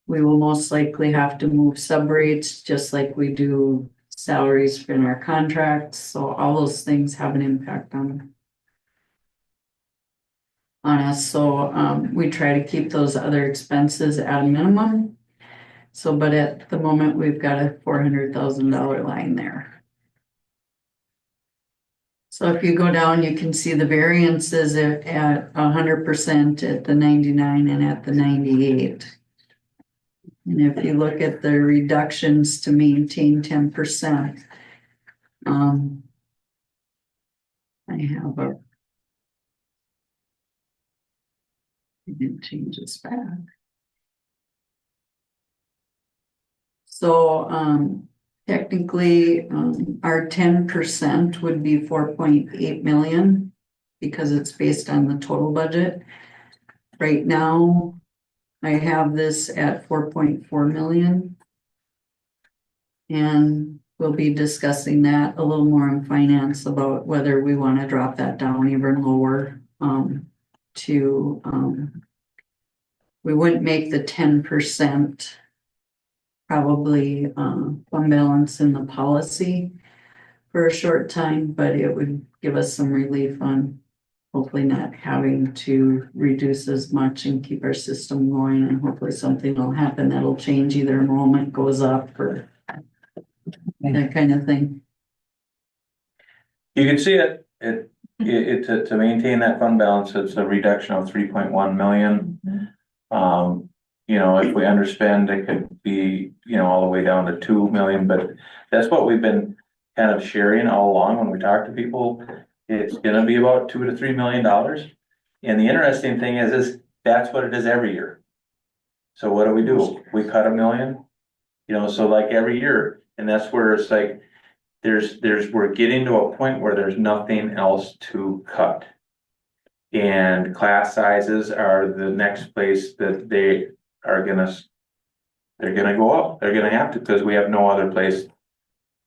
We will most likely have to move sub rates just like we do salaries in our contracts. So all those things have an impact on us. So we try to keep those other expenses at a minimum. So, but at the moment, we've got a $400,000 line there. So if you go down, you can see the variances at 100%, at the 99 and at the 98. And if you look at the reductions to maintain 10%, I didn't change this back. So technically, our 10% would be 4.8 million because it's based on the total budget. Right now, I have this at 4.4 million. And we'll be discussing that a little more in finance about whether we want to drop that down even lower we wouldn't make the 10% probably fund balance in the policy for a short time, but it would give us some relief on hopefully not having to reduce as much and keep our system going, and hopefully something will happen that'll change, either enrollment goes up or that kind of thing. You can see it to maintain that fund balance, it's a reduction of 3.1 million. You know, if we underspend, it could be, you know, all the way down to 2 million, but that's what we've been kind of sharing all along when we talk to people. It's gonna be about $2 to $3 million. And the interesting thing is that's what it is every year. So what do? We cut $1 million, you know, so like every year, and that's where it's like, we're getting to a point where there's nothing else to cut. And class sizes are the next place that they're gonna go up. They're gonna have to, because we have no other place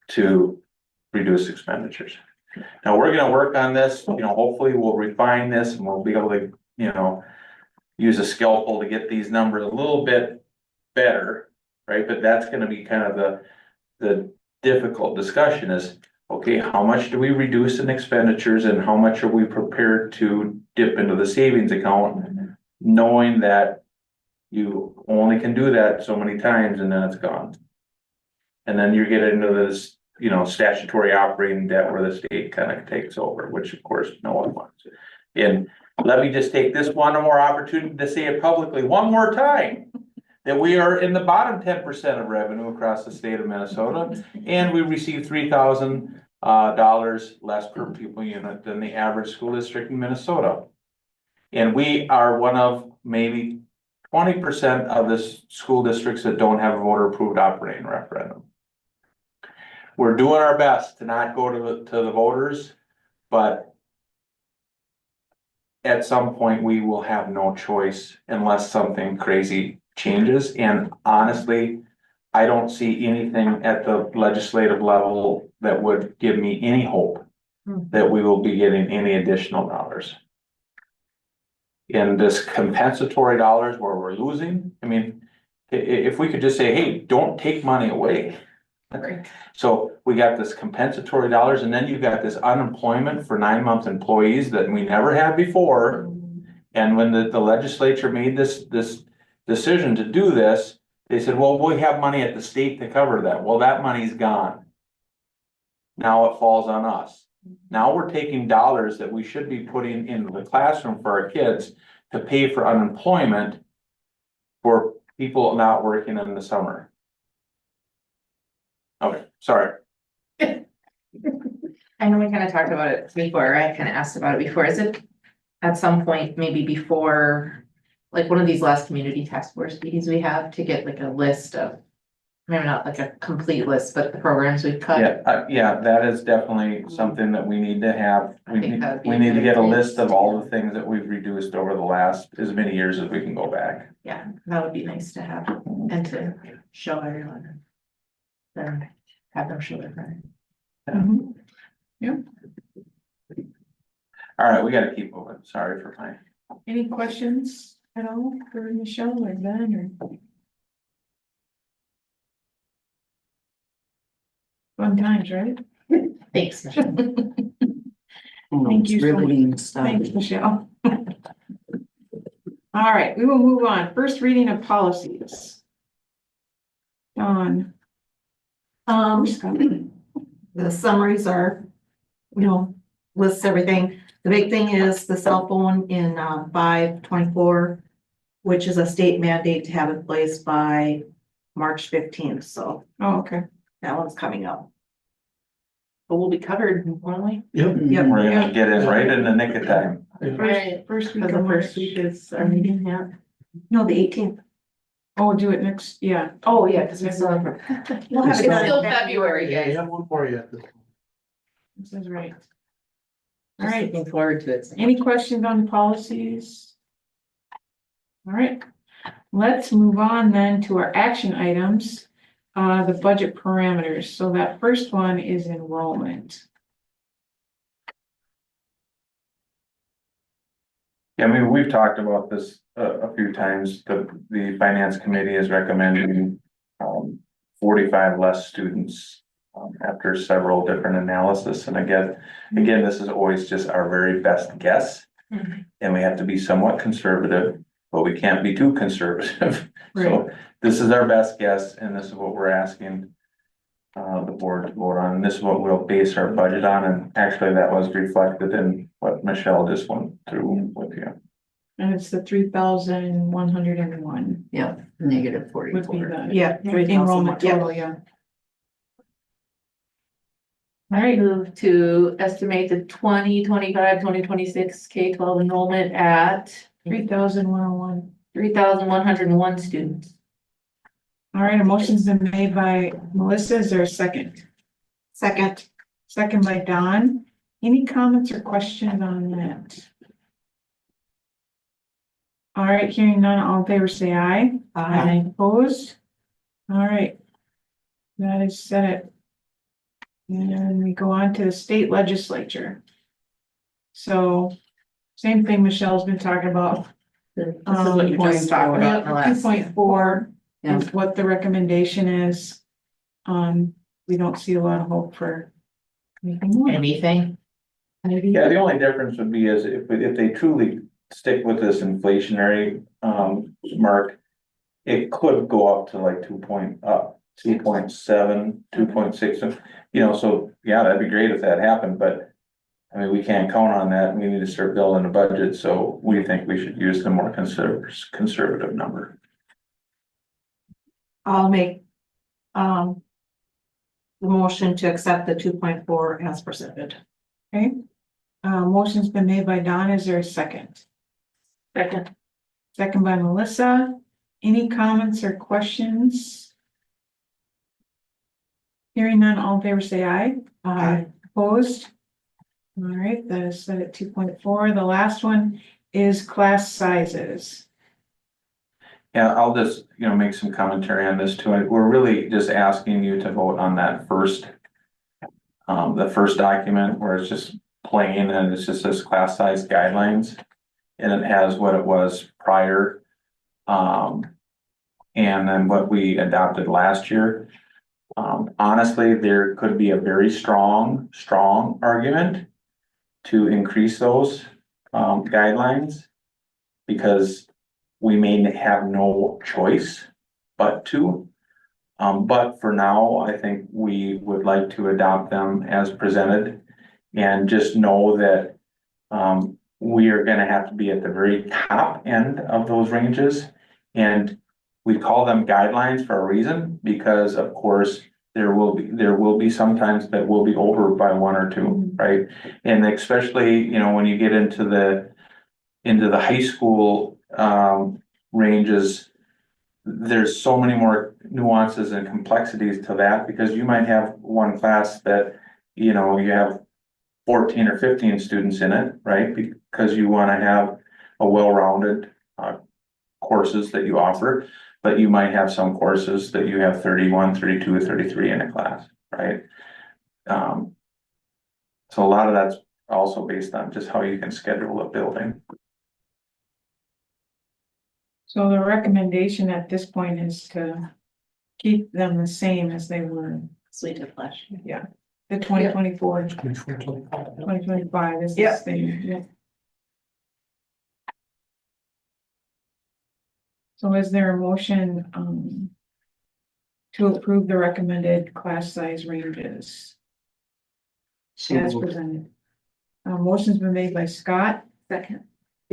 to reduce expenditures. Now, we're gonna work on this, you know, hopefully we'll refine this and we'll be able to, you know, use a scalpel to get these numbers a little bit better, right? But that's gonna be kind of the difficult discussion is, okay, how much do we reduce in expenditures and how much are we prepared to dip into the savings account, knowing that you only can do that so many times and then it's gone. And then you get into this, you know, statutory operating debt where the state kind of takes over, which of course no one wants. And let me just take this one more opportunity to say it publicly one more time, that we are in the bottom 10% of revenue across the state of Minnesota, and we receive $3,000 less per pupil unit than the average school district in Minnesota. And we are one of maybe 20% of the school districts that don't have a voter approved operating referendum. We're doing our best to not go to the voters, but at some point we will have no choice unless something crazy changes. And honestly, I don't see anything at the legislative level that would give me any hope that we will be getting any additional dollars. In this compensatory dollars where we're losing, I mean, if we could just say, hey, don't take money away. Okay. So we got this compensatory dollars, and then you got this unemployment for 9-month employees that we never had before. And when the legislature made this decision to do this, they said, well, we have money at the state to cover that. Well, that money's gone. Now it falls on us. Now we're taking dollars that we should be putting into the classroom for our kids to pay for unemployment, for people not working in the summer? Okay, sorry. I know we kind of talked about it before, I kind of asked about it before, is it at some point, maybe before, like one of these last community task force meetings we have to get like a list of, maybe not like a complete list, but the programs we've cut? Yeah, that is definitely something that we need to have. I think that would be We need to get a good list of all the things that we've reduced over the last, as many years as we can go back. Yeah, that would be nice to have and to show everyone. Or have them show their friends. Mhm. All right, we gotta keep moving. Sorry for my. Any questions at all for Michelle or Ben or? Fun times, right? Thanks, Michelle. Thank you so much. Riveting stuff. Thanks, Michelle. All right, we will move on. First reading of policies. Dawn. The summaries are, lists everything. The big thing is the cell phone in 524, which is a state mandate to have in place by March 15th. So Oh, okay. that one's coming up. But we'll be covered, won't we? Yep. Yep. We're gonna get in right in the nick of time. First week Because of the first March. week is our meeting, yeah. No, the 18th. Oh, do it next, yeah. Oh, yeah, because we still have. We'll have it It's done still in February, Yeah, we guys. have one more yet. This is right. All Just right, looking forward to it. any questions on policies? All right, let's move on then to our action items, the budget parameters. So that first one is enrollment. Yeah, I mean, we've talked about this a few times. The finance committee is recommending 45 less students after several different analysis. And again, this is always just our very best guess. Mhm. And we have to be somewhat conservative, but we can't be too conservative. So this is our best guess, and this is what we're asking the board to vote on. And this is what we'll base our budget on. And actually, that was reflected in what Michelle just went through with you. And it's the 3,101 Yep, negative would be 44. the Yeah. enrollment Yeah. total, yeah. All right, move to estimate the 2026 K-12 enrollment at 3,101. 3,101 students. All right, a motion's been made by Melissa. Is there a second? Second. Second by Don. Any comments or questions on that? All right, hearing none, all in favor, say aye. Aye. Opposed? All right. That is set. And then we go on to the state legislature. So, same thing Michelle's been talking about. This is what you just talked about in the last. 2.4 Yeah. is what the recommendation is. We don't see a lot of hope for anything more. Anything? Yeah, the only difference would be is if they truly stick with this inflationary mark, it could go up to like 2.7, 2.6, so yeah, that'd be great if that happened, but I mean, we can't count on that. We need to start building a budget, so we think we should use the more conservative number. I'll make the motion to accept the 2.4 as presented. Okay. Motion's been made by Don. Is there a second? Second. Second by Melissa. Any comments or questions? Hearing none, all in favor, say aye. Aye. Opposed? All right, that is set at 2.4. The last one is class sizes. Yeah, I'll just, make some commentary on this too. We're really just asking you to vote on that first. The first document where it's just plain and it's just says class size guidelines. And it has what it was prior. And then what we adopted last year. Honestly, there could be a very strong argument to increase those guidelines. Because we may have no choice but to. But for now, I think we would like to adopt them as presented and just know that we are gonna have to be at the very top end of those ranges. And we call them guidelines for a reason, because of course, there will be sometimes that will be over by one or two, right? And especially, you know, when you get into the high school, ranges, there's so many more nuances and complexities to that, because you might have one class that, you know, you have 14 or 15 students in it, right? Because you want to have a well-rounded, courses that you offer, but you might have some courses that you have 31, 32, or 33 in a class, right? So a lot of that's also based on just how you can schedule a building. So the recommendation at this point is to keep them the same as they were, Sweet of flesh. the 2024, 24, 25. 2025 is the Yep. same, yeah. So is there a motion, to approve the recommended class size ranges So as presented? Motion's been made by Scott,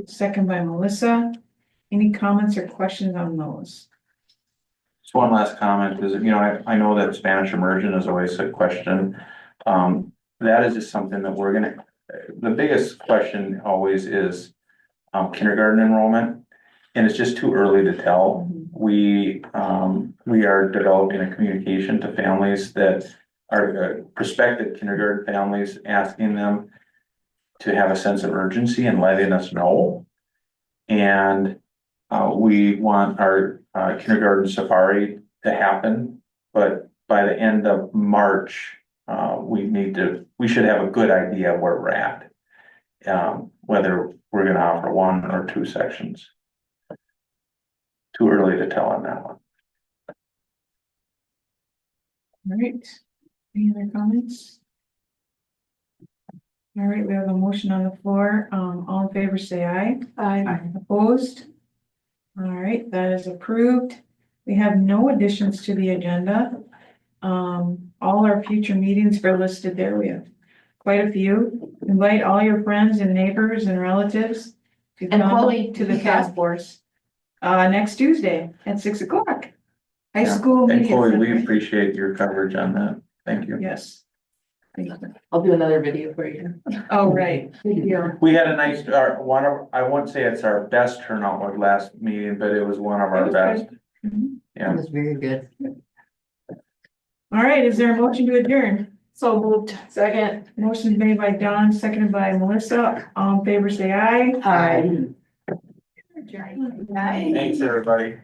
second by Melissa. Any comments or questions on those? Just one last comment is, you know, I know that Spanish immersion is always a question. That is just something that the biggest question always is, kindergarten enrollment. And it's just too early to tell. We are developing a communication to families that are prospective kindergarten families, asking them to have a sense of urgency and letting us know. And we want our kindergarten safari to happen, but by the end of March, we should have a good idea of where we're at. Whether we're gonna offer one or two sections. Too early to tell on that one. All right, any other comments? All right, we have a motion on the floor. All in favor, say aye. Aye. Opposed? All right, that is approved. We have no additions to the agenda. All our future meetings are listed there. We have quite a few. Invite all your friends and neighbors and relatives to And come Chloe, to the yeah. task force. Next Tuesday at 6 o'clock. High Yeah. school And media Chloe, center. we appreciate your coverage on that. Thank you. Yes. Thank you. I'll do another video for you. Oh, right. Yeah. We had a nice, I wouldn't say it's our best turnout with last meeting, but it was one of It our was best. good. Mhm. Yeah. It was very good. All right, is there a motion to adjourn? So moved. Second. Motion made by Don, seconded by Melissa. All in favor, say aye. Aye. Adjourn. Thanks, everybody.